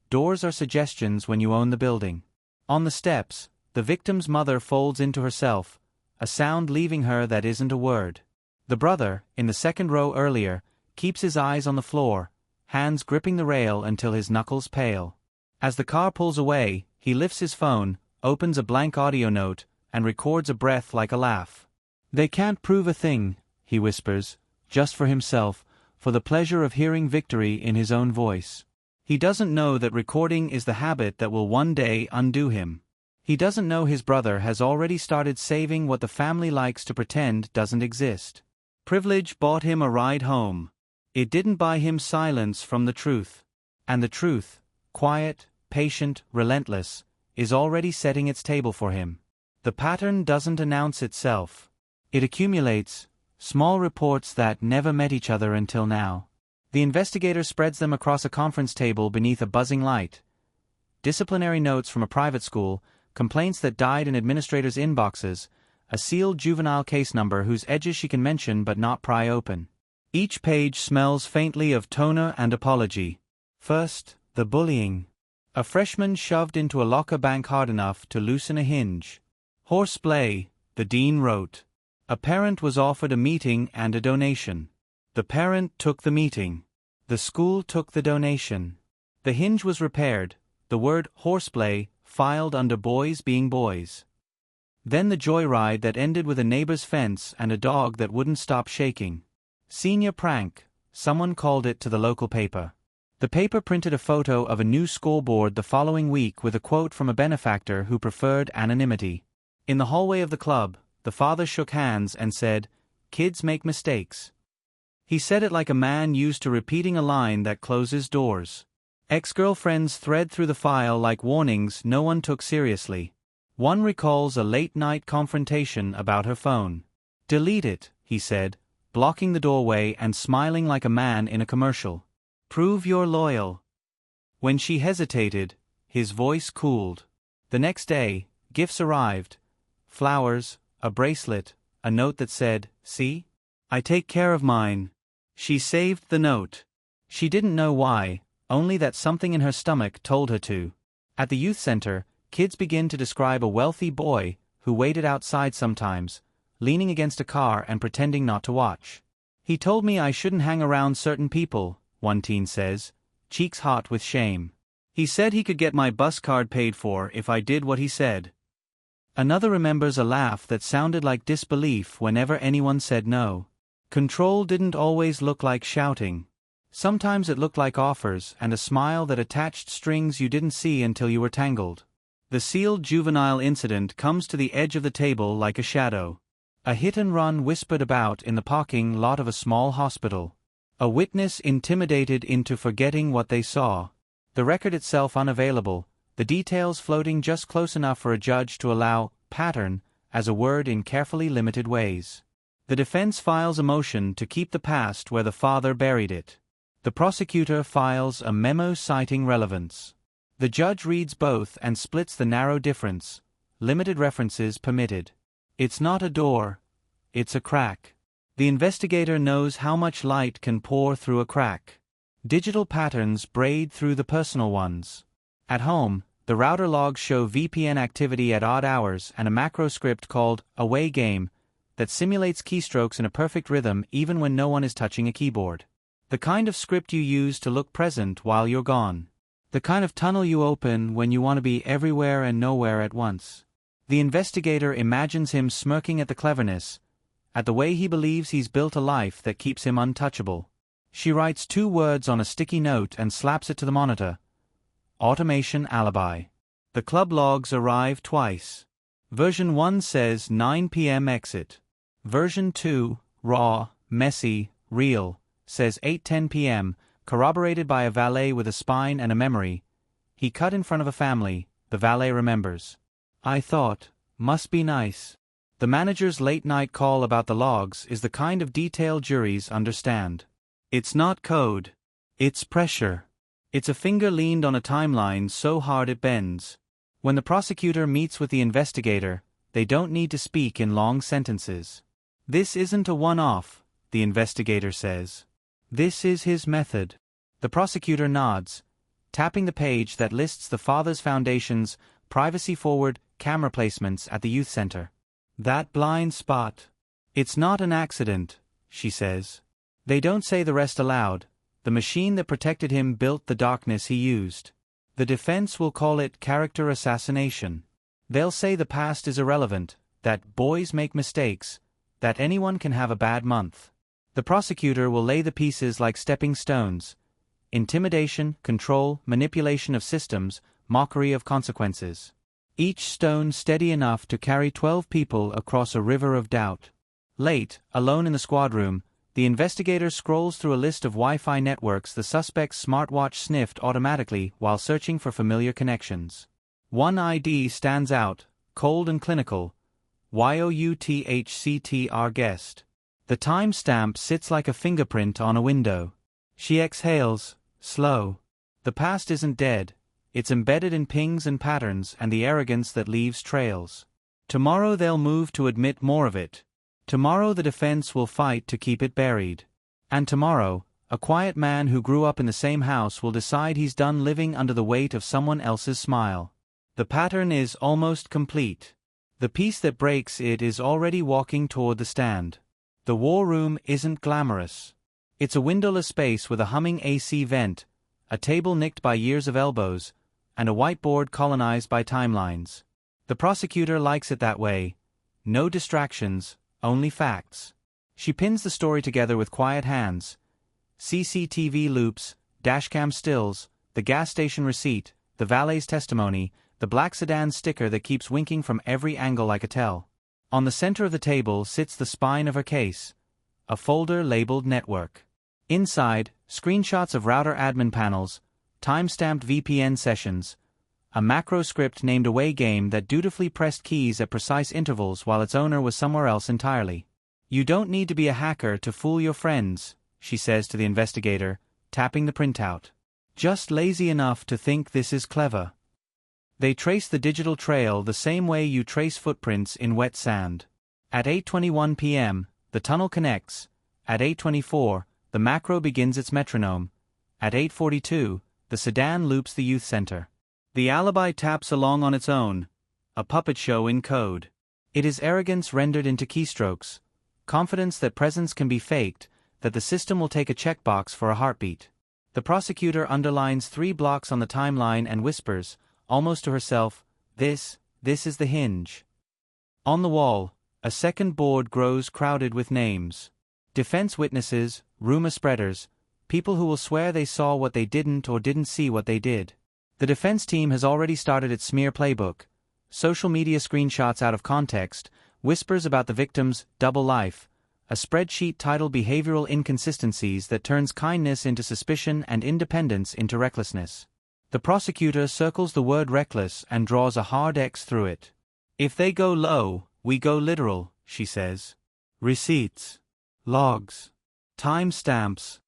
Doors are suggestions when you own the building. On the steps, the victim's mother folds into herself, a sound leaving her that isn't a word. The brother, in the second row earlier, keeps his eyes on the floor, hands gripping the rail until his knuckles pale. As the car pulls away, he lifts his phone, opens a blank audio note, and records a breath like a laugh. "They can't prove a thing," he whispers, just for himself, for the pleasure of hearing victory in his own voice. He doesn't know that recording is the habit that will one day undo him. He doesn't know his brother has already started saving what the family likes to pretend doesn't exist. Privilege bought him a ride home. It didn't buy him silence from the truth. And the truth, quiet, patient, relentless, is already setting its table for him. The pattern doesn't announce itself. It accumulates, small reports that never met each other until now. The investigator spreads them across a conference table beneath a buzzing light. Disciplinary notes from a private school, complaints that died in administrators' inboxes, a sealed juvenile case number whose edges she can mention but not pry open. Each page smells faintly of toner and apology. First, the bullying. A freshman shoved into a locker bank hard enough to loosen a hinge. Horseplay, the dean wrote. A parent was offered a meeting and a donation. The parent took the meeting. The school took the donation. The hinge was repaired, the word horseplay filed under boys being boys. Then the joyride that ended with a neighbor's fence and a dog that wouldn't stop shaking. Senior prank, someone called it to the local paper. The paper printed a photo of a new scoreboard the following week with a quote from a benefactor who preferred anonymity. In the hallway of the club, the father shook hands and said, "Kids make mistakes." He said it like a man used to repeating a line that closes doors. Ex-girlfriends thread through the file like warnings no one took seriously. One recalls a late-night confrontation about her phone. "Delete it," he said, blocking the doorway and smiling like a man in a commercial. "Prove you're loyal." When she hesitated, his voice cooled. The next day, gifts arrived. Flowers, a bracelet, a note that said, "See? I take care of mine." She saved the note. She didn't know why, only that something in her stomach told her to. At the youth center, kids begin to describe a wealthy boy who waited outside sometimes, leaning against a car and pretending not to watch. "He told me I shouldn't hang around certain people," one teen says, cheeks hot with shame. "He said he could get my bus card paid for if I did what he said." Another remembers a laugh that sounded like disbelief whenever anyone said no. Control didn't always look like shouting. Sometimes it looked like offers and a smile that attached strings you didn't see until you were tangled. The sealed juvenile incident comes to the edge of the table like a shadow. A hit-and-run whispered about in the parking lot of a small hospital. A witness intimidated into forgetting what they saw. The record itself unavailable, the details floating just close enough for a judge to allow "pattern" as a word in carefully limited ways. The defense files a motion to keep the past where the father buried it. The prosecutor files a memo citing relevance. The judge reads both and splits the narrow difference. Limited references permitted. It's not a door. It's a crack. The investigator knows how much light can pour through a crack. Digital patterns braid through the personal ones. At home, the router logs show VPN activity at odd hours and a macro script called "away game" that simulates keystrokes in a perfect rhythm even when no one is touching a keyboard. The kind of script you use to look present while you're gone. The kind of tunnel you open when you want to be everywhere and nowhere at once. The investigator imagines him smirking at the cleverness, at the way he believes he's built a life that keeps him untouchable. She writes 2 words on a sticky note and slaps it to the monitor. Automation alibi. The club logs arrive twice. Version 1 says 9 p.m. exit. Version 2, raw, messy, real, says 8:10 p.m., corroborated by a valet with a spine and a memory. He cut in front of a family, the valet remembers. "I thought, must be nice." The manager's late-night call about the logs is the kind of detail juries understand. It's not code. It's pressure. It's a finger leaned on a timeline so hard it bends. When the prosecutor meets with the investigator, they don't need to speak in long sentences. "This isn't a one-off," the investigator says. "This is his method." The prosecutor nods, tapping the page that lists the Father's Foundation's privacy-forward camera placements at the youth center. "That blind spot. It's not an accident," she says. They don't say the rest aloud. The machine that protected him built the darkness he used. The defense will call it character assassination. They'll say the past is irrelevant, that boys make mistakes, that anyone can have a bad month. The prosecutor will lay the pieces like stepping stones. Intimidation, control, manipulation of systems, mockery of consequences. Each stone steady enough to carry 12 people across a river of doubt. Late, alone in the squad room, the investigator scrolls through a list of Wi-Fi networks the suspect's smartwatch sniffed automatically while searching for familiar connections. One ID stands out, cold and clinical. Youthctr guest. The timestamp sits like a fingerprint on a window. She exhales, slow. The past isn't dead. It's embedded in pings and patterns and the arrogance that leaves trails. Tomorrow they'll move to admit more of it. Tomorrow the defense will fight to keep it buried. And tomorrow, a quiet man who grew up in the same house will decide he's done living under the weight of someone else's smile. The pattern is almost complete. The piece that breaks it is already walking toward the stand. The war room isn't glamorous. It's a windowless space with a humming AC vent, a table nicked by years of elbows, and a whiteboard colonized by timelines. The prosecutor likes it that way. No distractions, only facts. She pins the story together with quiet hands. CCTV loops, dashcam stills, the gas station receipt, the valet's testimony, the black sedan sticker that keeps winking from every angle like a tell. On the center of the table sits the spine of her case, a folder labeled Network. Inside, screenshots of router admin panels, time-stamped VPN sessions, a macro script named Away Game that dutifully pressed keys at precise intervals while its owner was somewhere else entirely. You don't need to be a hacker to fool your friends, she says to the investigator, tapping the printout. Just lazy enough to think this is clever. They trace the digital trail the same way you trace footprints in wet sand. At 8:21 p.m., the tunnel connects. At 8:24, the macro begins its metronome. At 8:42, the sedan loops the youth center. The alibi taps along on its own, a puppet show in code. It is arrogance rendered into keystrokes, confidence that presence can be faked, that the system will take a checkbox for a heartbeat. The prosecutor underlines 3 blocks on the timeline and whispers, almost to herself, this is the hinge. On the wall, a second board grows crowded with names. Defense witnesses, rumor spreaders, people who will swear they saw what they didn't or didn't see what they did. The defense team has already started its smear playbook. Social media screenshots out of context, whispers about the victim's double life, a spreadsheet titled Behavioral Inconsistencies that turns kindness into suspicion and independence into recklessness. The prosecutor circles the word reckless and draws a hard X through it. If they go low, we go literal, she says. Receipts. Logs. Time stamps.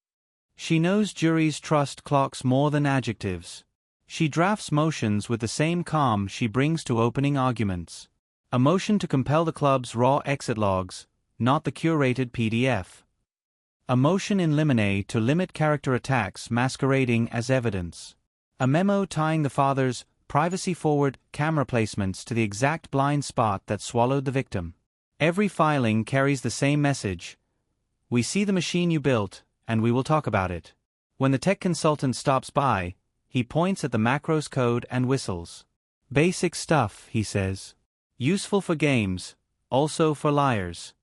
She knows juries trust clocks more than adjectives. She drafts motions with the same calm she brings to opening arguments. A motion to compel the club's raw exit logs, not the curated PDF. A motion in limine to limit character attacks masquerading as evidence. A memo tying the father's privacy-forward camera placements to the exact blind spot that swallowed the victim. Every filing carries the same message. We see the machine you built, and we will talk about it. When the tech consultant stops by, he points at the macros code and whistles. Basic stuff, he says. Useful for games, also for liars.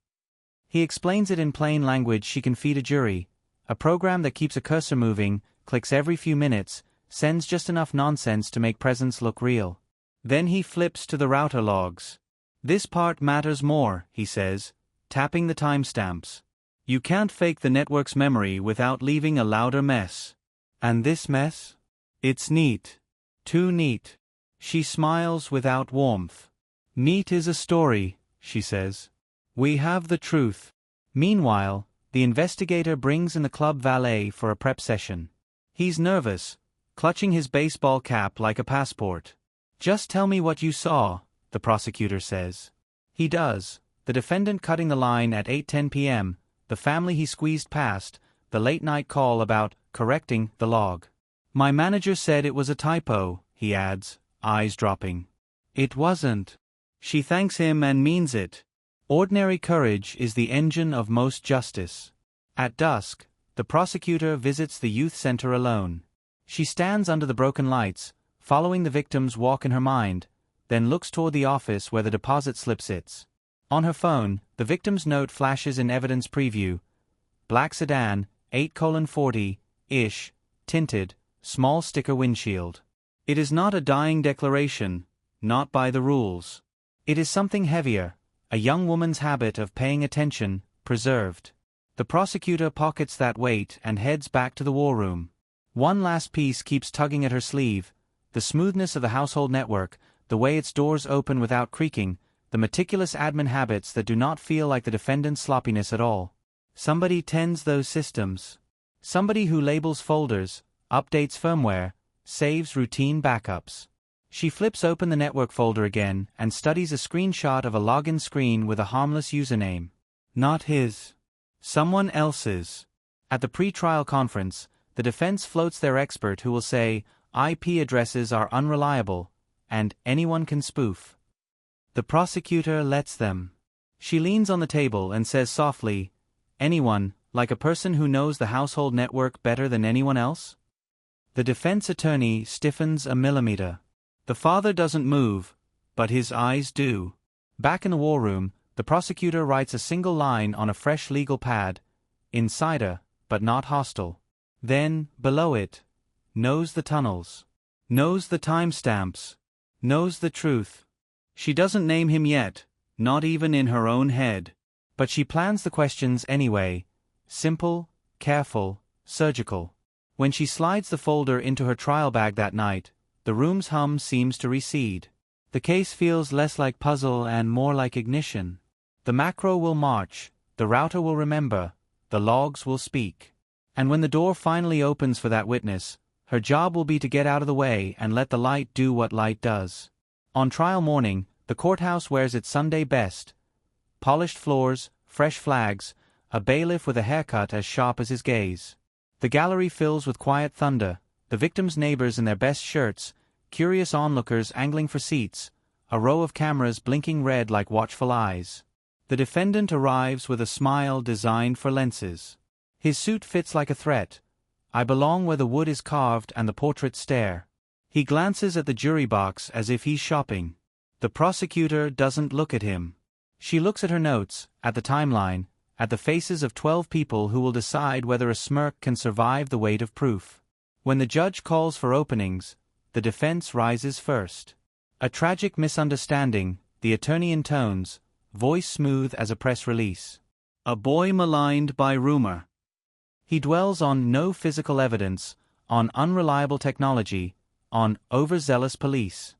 He explains it in plain language she can feed a jury, a program that keeps a cursor moving, clicks every few minutes, sends just enough nonsense to make presence look real. Then he flips to the router logs. This part matters more, he says, tapping the timestamps. You can't fake the network's memory without leaving a louder mess. And this mess? It's neat. Too neat. She smiles without warmth. Neat is a story, she says. We have the truth. Meanwhile, the investigator brings in the club valet for a prep session. He's nervous, clutching his baseball cap like a passport. Just tell me what you saw, the prosecutor says. He does, the defendant cutting the line at 8:10 p.m., the family he squeezed past, the late-night call about correcting the log. My manager said it was a typo, he adds, eyes dropping. It wasn't. She thanks him and means it. Ordinary courage is the engine of most justice. At dusk, the prosecutor visits the youth center alone. She stands under the broken lights, following the victim's walk in her mind, then looks toward the office where the deposit slip sits. On her phone, the victim's note flashes in evidence preview. Black sedan, 8:40-ish, tinted, small sticker windshield. It is not a dying declaration, not by the rules. It is something heavier, a young woman's habit of paying attention, preserved. The prosecutor pockets that weight and heads back to the war room. One last piece keeps tugging at her sleeve: the smoothness of the household network, the way its doors open without creaking, the meticulous admin habits that do not feel like the defendant's sloppiness at all. Somebody tends those systems. Somebody who labels folders, updates firmware, saves routine backups. She flips open the network folder again and studies a screenshot of a login screen with a harmless username. Not his. Someone else's. At the pre-trial conference, the defense floats their expert who will say, IP addresses are unreliable, and anyone can spoof. The prosecutor lets them. She leans on the table and says softly, anyone, like a person who knows the household network better than anyone else? The defense attorney stiffens a millimeter. The father doesn't move, but his eyes do. Back in the war room, the prosecutor writes a single line on a fresh legal pad: insider, but not hostile. Then, below it, knows the tunnels. Knows the timestamps. Knows the truth. She doesn't name him yet, not even in her own head. But she plans the questions anyway. Simple, careful, surgical. When she slides the folder into her trial bag that night, the room's hum seems to recede. The case feels less like puzzle and more like ignition. The macro will march, the router will remember, the logs will speak. And when the door finally opens for that witness, her job will be to get out of the way and let the light do what light does. On trial morning, the courthouse wears its Sunday best. Polished floors, fresh flags, a bailiff with a haircut as sharp as his gaze. The gallery fills with quiet thunder, the victim's neighbors in their best shirts, curious onlookers angling for seats, a row of cameras blinking red like watchful eyes. The defendant arrives with a smile designed for lenses. His suit fits like a threat. I belong where the wood is carved and the portraits stare. He glances at the jury box as if he's shopping. The prosecutor doesn't look at him. She looks at her notes, at the timeline, at the faces of 12 people who will decide whether a smirk can survive the weight of proof. When the judge calls for openings, the defense rises first. A tragic misunderstanding, the attorney intones, voice smooth as a press release. A boy maligned by rumor. He dwells on no physical evidence, on unreliable technology, on overzealous police.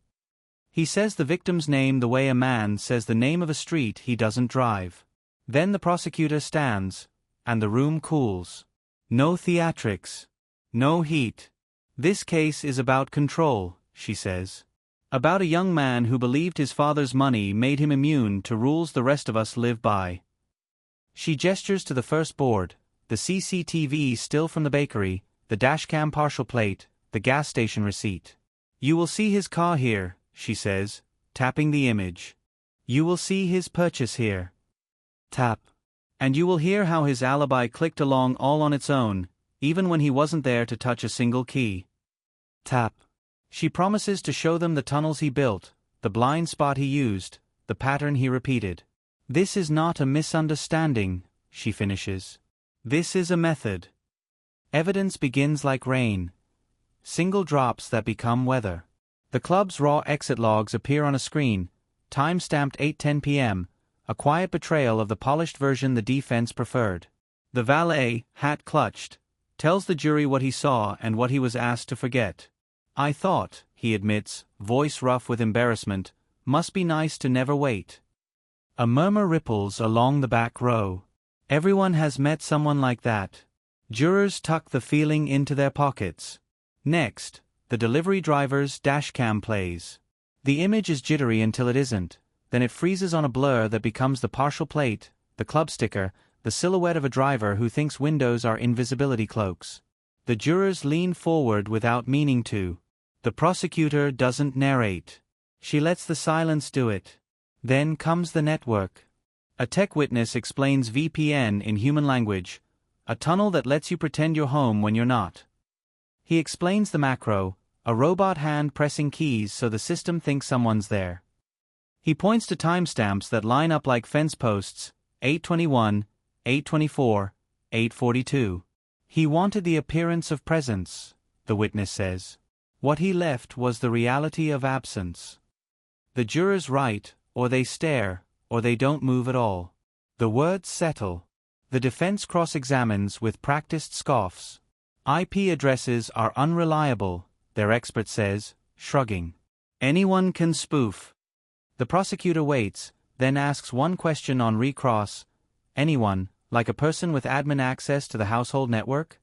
He says the victim's name the way a man says the name of a street he doesn't drive. Then the prosecutor stands, and the room cools. No theatrics. No heat. This case is about control, she says. About a young man who believed his father's money made him immune to rules the rest of us live by. She gestures to the first board, the CCTV still from the bakery, the dashcam partial plate, the gas station receipt. You will see his car here, she says, tapping the image. You will see his purchase here. Tap. And you will hear how his alibi clicked along all on its own, even when he wasn't there to touch a single key. Tap. She promises to show them the tunnels he built, the blind spot he used, the pattern he repeated. This is not a misunderstanding, she finishes. This is a method. Evidence begins like rain. Single drops that become weather. The club's raw exit logs appear on a screen, time-stamped 8:10 p.m., a quiet betrayal of the polished version the defense preferred. The valet, hat clutched, tells the jury what he saw and what he was asked to forget. I thought, he admits, voice rough with embarrassment, must be nice to never wait. A murmur ripples along the back row. Everyone has met someone like that. Jurors tuck the feeling into their pockets. Next, the delivery driver's dashcam plays. The image is jittery until it isn't, then it freezes on a blur that becomes the partial plate, the club sticker, the silhouette of a driver who thinks windows are invisibility cloaks. The jurors lean forward without meaning to. The prosecutor doesn't narrate. She lets the silence do it. Then comes the network. A tech witness explains VPN in human language, A tunnel that lets you pretend you're home when you're not. He explains the macro, a robot hand pressing keys so the system thinks someone's there. He points to timestamps that line up like fence posts, 8:21, 8:24, 8:42. He wanted the appearance of presence, the witness says. What he left was the reality of absence. The jurors write, or they stare, or they don't move at all. The words settle. The defense cross-examines with practiced scoffs. IP addresses are unreliable, their expert says, shrugging. Anyone can spoof. The prosecutor waits, then asks one question on recross. Anyone, like a person with admin access to the household network?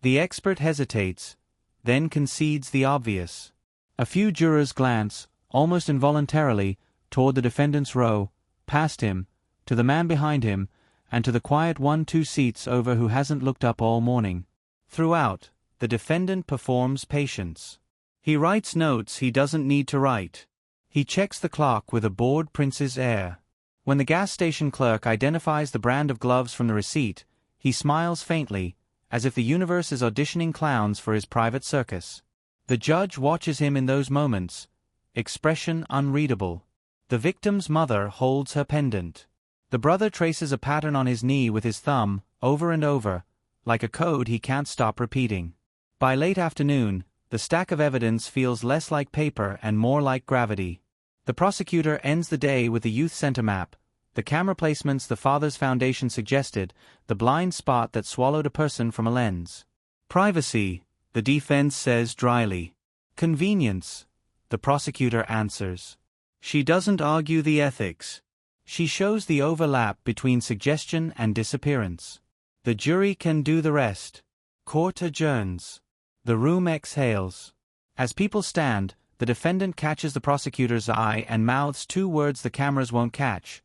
The expert hesitates, then concedes the obvious. A few jurors glance, almost involuntarily, toward the defendant's row, past him, to the man behind him, and to the quiet 1-2 seats over who hasn't looked up all morning. Throughout, the defendant performs patience. He writes notes he doesn't need to write. He checks the clock with a bored prince's air. When the gas station clerk identifies the brand of gloves from the receipt, he smiles faintly, as if the universe is auditioning clowns for his private circus. The judge watches him in those moments, expression unreadable. The victim's mother holds her pendant. The brother traces a pattern on his knee with his thumb, over and over, like a code he can't stop repeating. By late afternoon, the stack of evidence feels less like paper and more like gravity. The prosecutor ends the day with the youth center map, the camera placements the father's foundation suggested, the blind spot that swallowed a person from a lens. Privacy, the defense says dryly. Convenience, the prosecutor answers. She doesn't argue the ethics. She shows the overlap between suggestion and disappearance. The jury can do the rest. Court adjourns. The room exhales. As people stand, the defendant catches the prosecutor's eye and mouths two words the cameras won't catch.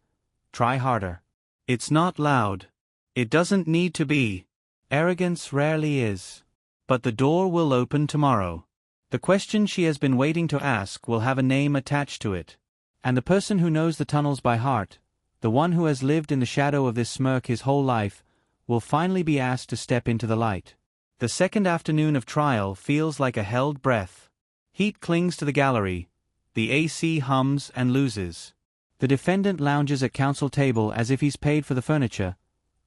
Try harder. It's not loud. It doesn't need to be. Arrogance rarely is. But the door will open tomorrow. The question she has been waiting to ask will have a name attached to it. And the person who knows the tunnels by heart, the one who has lived in the shadow of this smirk his whole life, will finally be asked to step into the light. The second afternoon of trial feels like a held breath. Heat clings to the gallery. The AC hums and loses. The defendant lounges at counsel table as if he's paid for the furniture,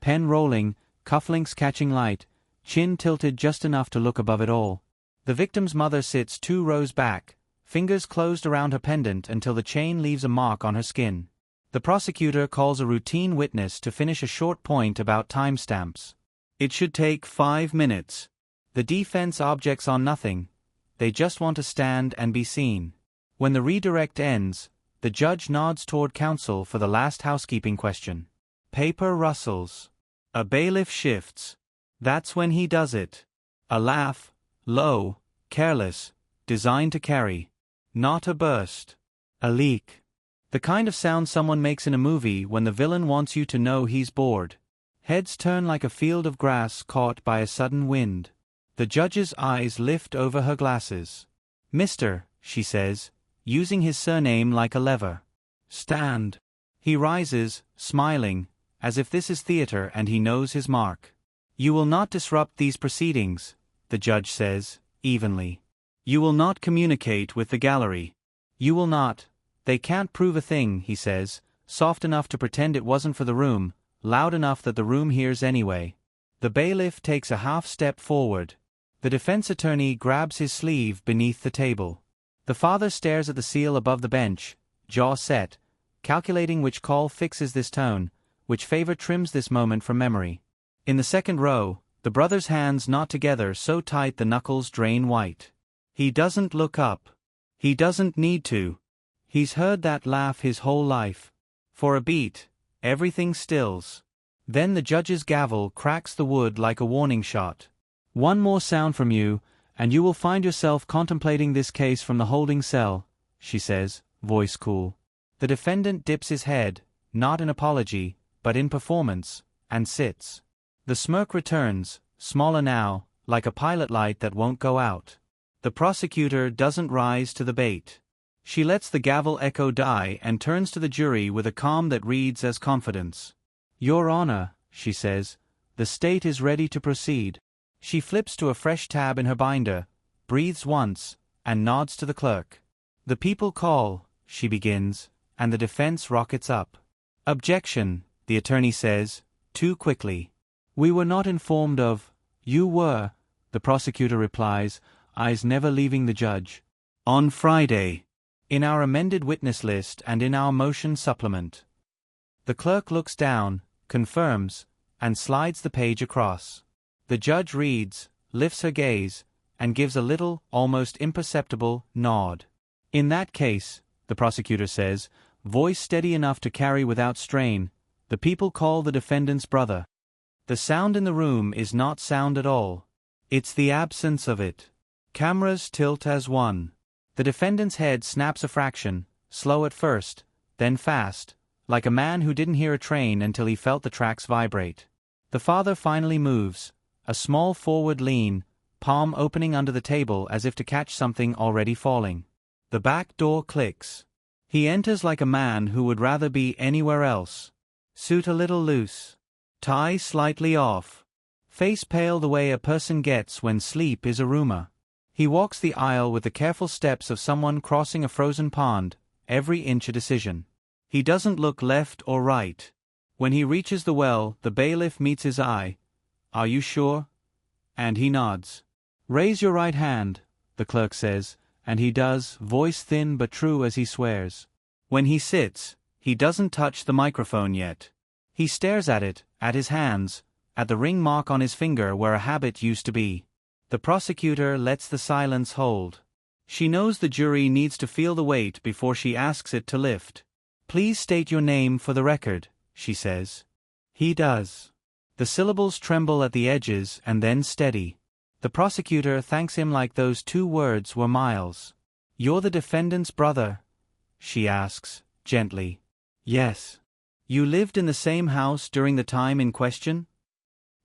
pen rolling, cufflinks catching light, chin tilted just enough to look above it all. The victim's mother sits 2 rows back, fingers closed around her pendant until the chain leaves a mark on her skin. The prosecutor calls a routine witness to finish a short point about timestamps. It should take 5 minutes. The defense objects on nothing. They just want to stand and be seen. When the redirect ends, the judge nods toward counsel for the last housekeeping question. Paper rustles. A bailiff shifts. That's when he does it. A laugh, low, careless, designed to carry. Not a burst. A leak. The kind of sound someone makes in a movie when the villain wants you to know he's bored. Heads turn like a field of grass caught by a sudden wind. The judge's eyes lift over her glasses. Mister, she says, using his surname like a lever. Stand. He rises, smiling, as if this is theater and he knows his mark. You will not disrupt these proceedings, the judge says, evenly. You will not communicate with the gallery. You will not. They can't prove a thing, he says, soft enough to pretend it wasn't for the room, loud enough that the room hears anyway. The bailiff takes a half step forward. The defense attorney grabs his sleeve beneath the table. The father stares at the seal above the bench, jaw set, calculating which call fixes this tone, which favor trims this moment from memory. In the second row, the brother's hands knot together so tight the knuckles drain white. He doesn't look up. He doesn't need to. He's heard that laugh his whole life. For a beat, everything stills. Then the judge's gavel cracks the wood like a warning shot. One more sound from you, and you will find yourself contemplating this case from the holding cell, she says, voice cool. The defendant dips his head, not in apology, but in performance, and sits. The smirk returns, smaller now, like a pilot light that won't go out. The prosecutor doesn't rise to the bait. She lets the gavel echo die and turns to the jury with a calm that reads as confidence. Your Honor, she says, The state is ready to proceed. She flips to a fresh tab in her binder, breathes once, and nods to the clerk. The people call, she begins, and the defense rockets up. Objection, the attorney says, too quickly. We were not informed of. You were, the prosecutor replies, eyes never leaving the judge. On Friday. In our amended witness list and in our motion supplement. The clerk looks down, confirms, and slides the page across. The judge reads, lifts her gaze, and gives a little, almost imperceptible, nod. In that case, the prosecutor says, voice steady enough to carry without strain, the people call the defendant's brother. The sound in the room is not sound at all. It's the absence of it. Cameras tilt as one. The defendant's head snaps a fraction, slow at first, then fast, like a man who didn't hear a train until he felt the tracks vibrate. The father finally moves, a small forward lean, palm opening under the table as if to catch something already falling. The back door clicks. He enters like a man who would rather be anywhere else. Suit a little loose. Tie slightly off. Face pale the way a person gets when sleep is a rumor. He walks the aisle with the careful steps of someone crossing a frozen pond, every inch a decision. He doesn't look left or right. When he reaches the well, the bailiff meets his eye. Are you sure? And he nods. Raise your right hand, the clerk says, and he does, voice thin but true as he swears. When he sits, he doesn't touch the microphone yet. He stares at it, at his hands, at the ring mark on his finger where a habit used to be. The prosecutor lets the silence hold. She knows the jury needs to feel the weight before she asks it to lift. Please state your name for the record, she says. He does. The syllables tremble at the edges and then steady. The prosecutor thanks him like those two words were miles. You're the defendant's brother? She asks, gently. Yes. You lived in the same house during the time in question?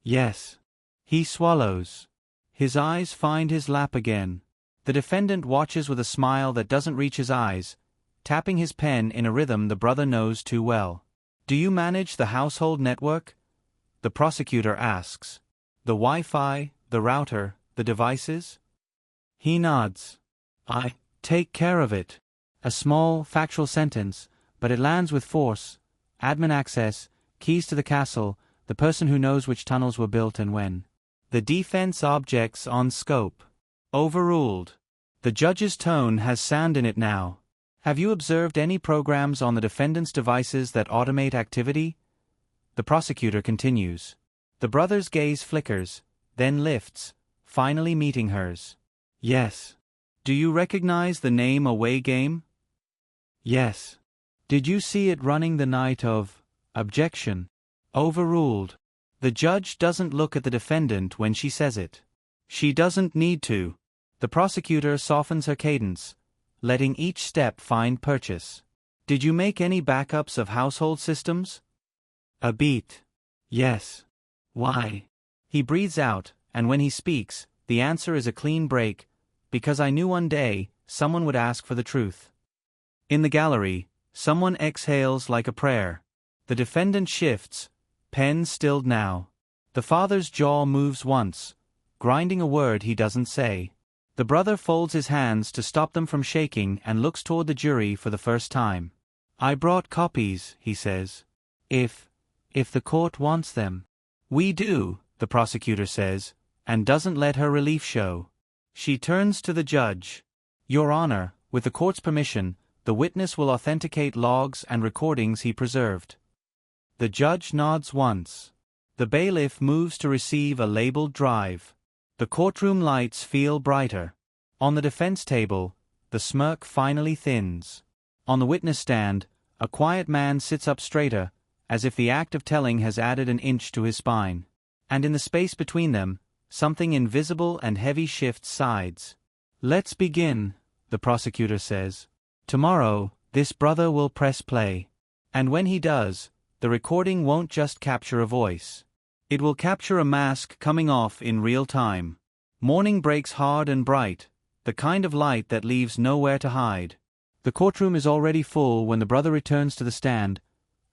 Yes. He swallows. His eyes find his lap again. The defendant watches with a smile that doesn't reach his eyes, tapping his pen in a rhythm the brother knows too well. Do you manage the household network? The prosecutor asks. The Wi-Fi, the router, the devices? He nods. I take care of it. A small, factual sentence, but it lands with force. Admin access, keys to the castle, the person who knows which tunnels were built and when. The defense objects on scope. Overruled. The judge's tone has sand in it now. Have you observed any programs on the defendant's devices that automate activity? The prosecutor continues. The brother's gaze flickers, then lifts, finally meeting hers. Yes. Do you recognize the name Away Game? Yes. Did you see it running the night of? Objection. Overruled. The judge doesn't look at the defendant when she says it. She doesn't need to. The prosecutor softens her cadence, letting each step find purchase. Did you make any backups of household systems? A beat. Yes. Why? He breathes out, and when he speaks, the answer is a clean break, because I knew one day, someone would ask for the truth. In the gallery, someone exhales like a prayer. The defendant shifts, pen stilled now. The father's jaw moves once, grinding a word he doesn't say. The brother folds his hands to stop them from shaking and looks toward the jury for the first time. I brought copies, he says. If the court wants them. We do, the prosecutor says, and doesn't let her relief show. She turns to the judge. Your Honor, with the court's permission, the witness will authenticate logs and recordings he preserved. The judge nods once. The bailiff moves to receive a labeled drive. The courtroom lights feel brighter. On the defense table, the smirk finally thins. On the witness stand, a quiet man sits up straighter, as if the act of telling has added an inch to his spine. And in the space between them, something invisible and heavy shifts sides. Let's begin, the prosecutor says. Tomorrow, this brother will press play. And when he does, the recording won't just capture a voice. It will capture a mask coming off in real time. Morning breaks hard and bright, the kind of light that leaves nowhere to hide. The courtroom is already full when the brother returns to the stand,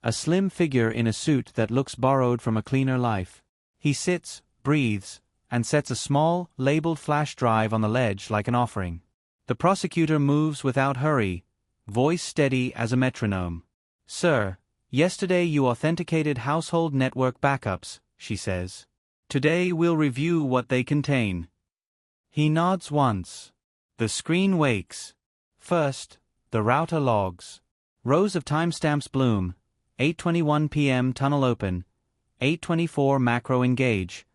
a slim figure in a suit that looks borrowed from a cleaner life. He sits, breathes, and sets a small, labeled flash drive on the ledge like an offering. The prosecutor moves without hurry, voice steady as a metronome. "Sir, yesterday you authenticated household network backups," she says. "Today we'll review what they contain." He nods once. The screen wakes. First, the router logs. Rows of timestamps bloom. 8:21 p.m. tunnel open. 8:24 macro engage.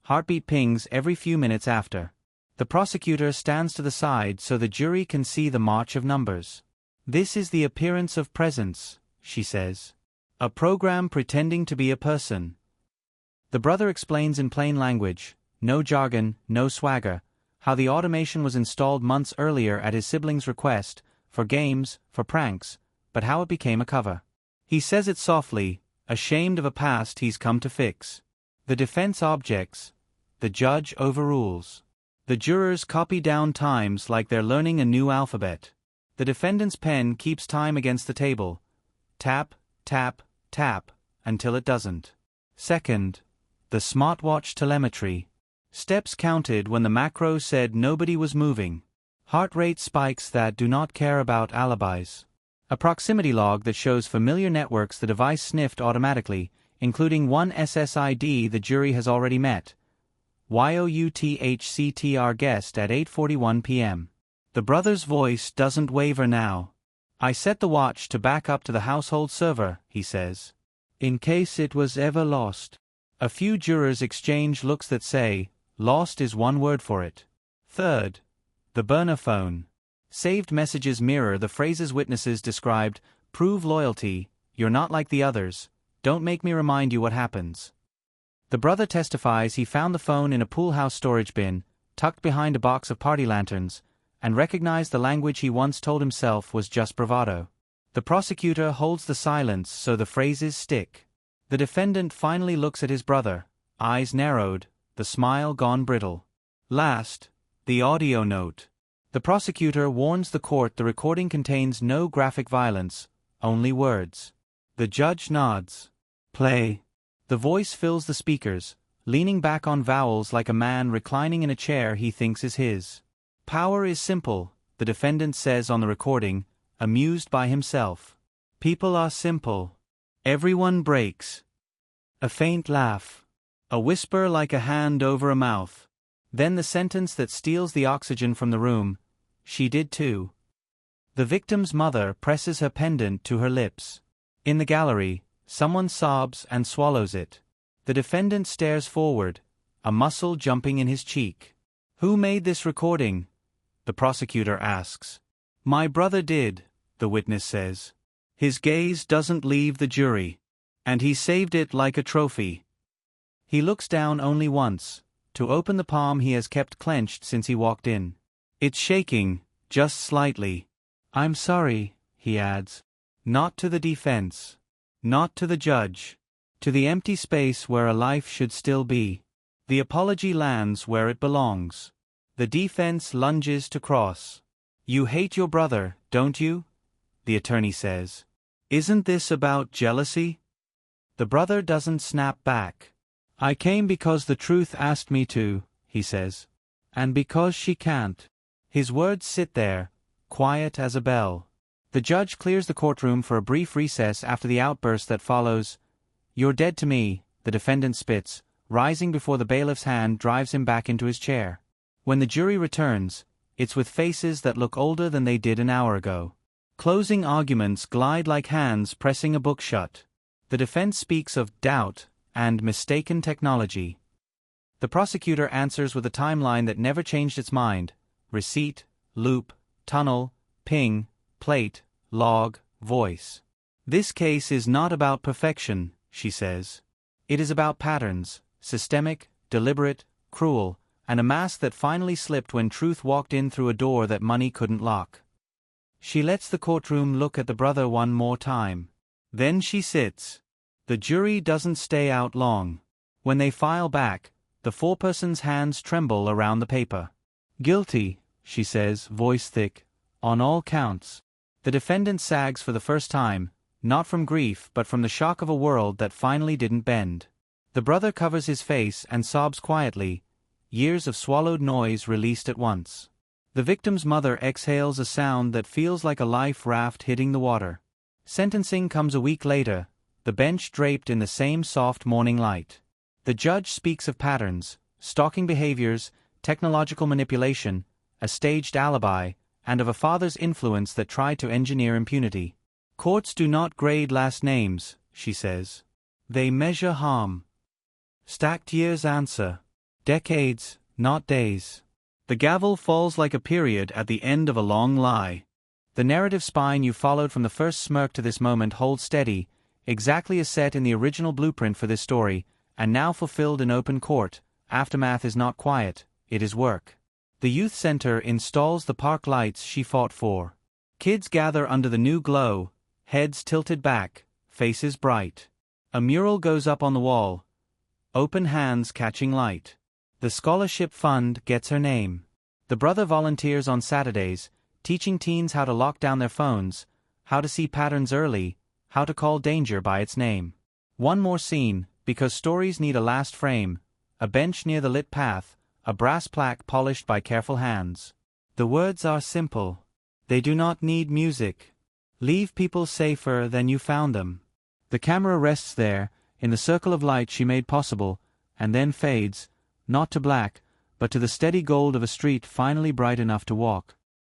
Heartbeat pings every few minutes after. The prosecutor stands to the side so the jury can see the march of numbers. "This is the appearance of presence," she says. "A program pretending to be a person." The brother explains in plain language, no jargon, no swagger, how the automation was installed months earlier at his siblings' request, for games, for pranks, but how it became a cover. He says it softly, ashamed of a past he's come to fix. The defense objects. The judge overrules. The jurors copy down times like they're learning a new alphabet. The defendant's pen keeps time against the table. Tap, tap, tap, until it doesn't. Second, the smartwatch telemetry. Steps counted when the macro said nobody was moving. Heart rate spikes that do not care about alibis. A proximity log that shows familiar networks the device sniffed automatically, including one SSID the jury has already met. YOUTHCTR guest at 8:41 p.m. The brother's voice doesn't waver now. "I set the watch to back up to the household server," he says, "in case it was ever lost." A few jurors exchange looks that say, "Lost is one word for it." Third, the burner phone. Saved messages mirror the phrases witnesses described: "Prove loyalty, you're not like the others, don't make me remind you what happens." The brother testifies he found the phone in a pool house storage bin, tucked behind a box of party lanterns, and recognized the language he once told himself was just bravado. The prosecutor holds the silence so the phrases stick. The defendant finally looks at his brother, eyes narrowed, the smile gone brittle. Last, the audio note. The prosecutor warns the court the recording contains no graphic violence, only words. The judge nods. "Play." The voice fills the speakers, leaning back on vowels like a man reclining in a chair he thinks is his. "Power is simple," the defendant says on the recording, amused by himself. "People are simple. Everyone breaks." A faint laugh. A whisper like a hand over a mouth. Then the sentence that steals the oxygen from the room: "She did too." The victim's mother presses her pendant to her lips. In the gallery, someone sobs and swallows it. The defendant stares forward, a muscle jumping in his cheek. "Who made this recording?" the prosecutor asks. "My brother did," the witness says. "His gaze doesn't leave the jury. And he saved it like a trophy." He looks down only once, to open the palm he has kept clenched since he walked in. It's shaking, just slightly. "I'm sorry," he adds. Not to the defense. Not to the judge. To the empty space where a life should still be. The apology lands where it belongs. The defense lunges to cross. "You hate your brother, don't you?" the attorney says. "Isn't this about jealousy?" The brother doesn't snap back. "I came because the truth asked me to," he says. "And because she can't." His words sit there, quiet as a bell. The judge clears the courtroom for a brief recess after the outburst that follows. "You're dead to me," the defendant spits, rising before the bailiff's hand drives him back into his chair. When the jury returns, it's with faces that look older than they did an hour ago. Closing arguments glide like hands pressing a book shut. The defense speaks of doubt and mistaken technology. The prosecutor answers with a timeline that never changed its mind: receipt, loop, tunnel, ping, plate, log, voice. "This case is not about perfection," she says. "It is about patterns, systemic, deliberate, cruel, and a mask that finally slipped when truth walked in through a door that money couldn't lock." She lets the courtroom look at the brother one more time. Then she sits. The jury doesn't stay out long. When they file back, the foreperson's hands tremble around the paper. "Guilty," she says, voice thick, "on all counts." The defendant sags for the first time, not from grief but from the shock of a world that finally didn't bend. The brother covers his face and sobs quietly, years of swallowed noise released at once. The victim's mother exhales a sound that feels like a life raft hitting the water. Sentencing comes a week later, the bench draped in the same soft morning light. The judge speaks of patterns, stalking behaviors, technological manipulation, a staged alibi, and of a father's influence that tried to engineer impunity. Courts do not grade last names, she says. They measure harm. Stacked years answer. Decades, not days. The gavel falls like a period at the end of a long lie. The narrative spine you followed from the first smirk to this moment holds steady, exactly as set in the original blueprint for this story, and now fulfilled in open court. Aftermath is not quiet, it is work. The youth center installs the park lights she fought for. Kids gather under the new glow, heads tilted back, faces bright. A mural goes up on the wall, open hands catching light. The scholarship fund gets her name. The brother volunteers on Saturdays, teaching teens how to lock down their phones, how to see patterns early, how to call danger by its name. One more scene, because stories need a last frame, a bench near the lit path, a brass plaque polished by careful hands. The words are simple. They do not need music. Leave people safer than you found them. The camera rests there, in the circle of light she made possible, and then fades, not to black, but to the steady gold of a street finally bright enough to walk.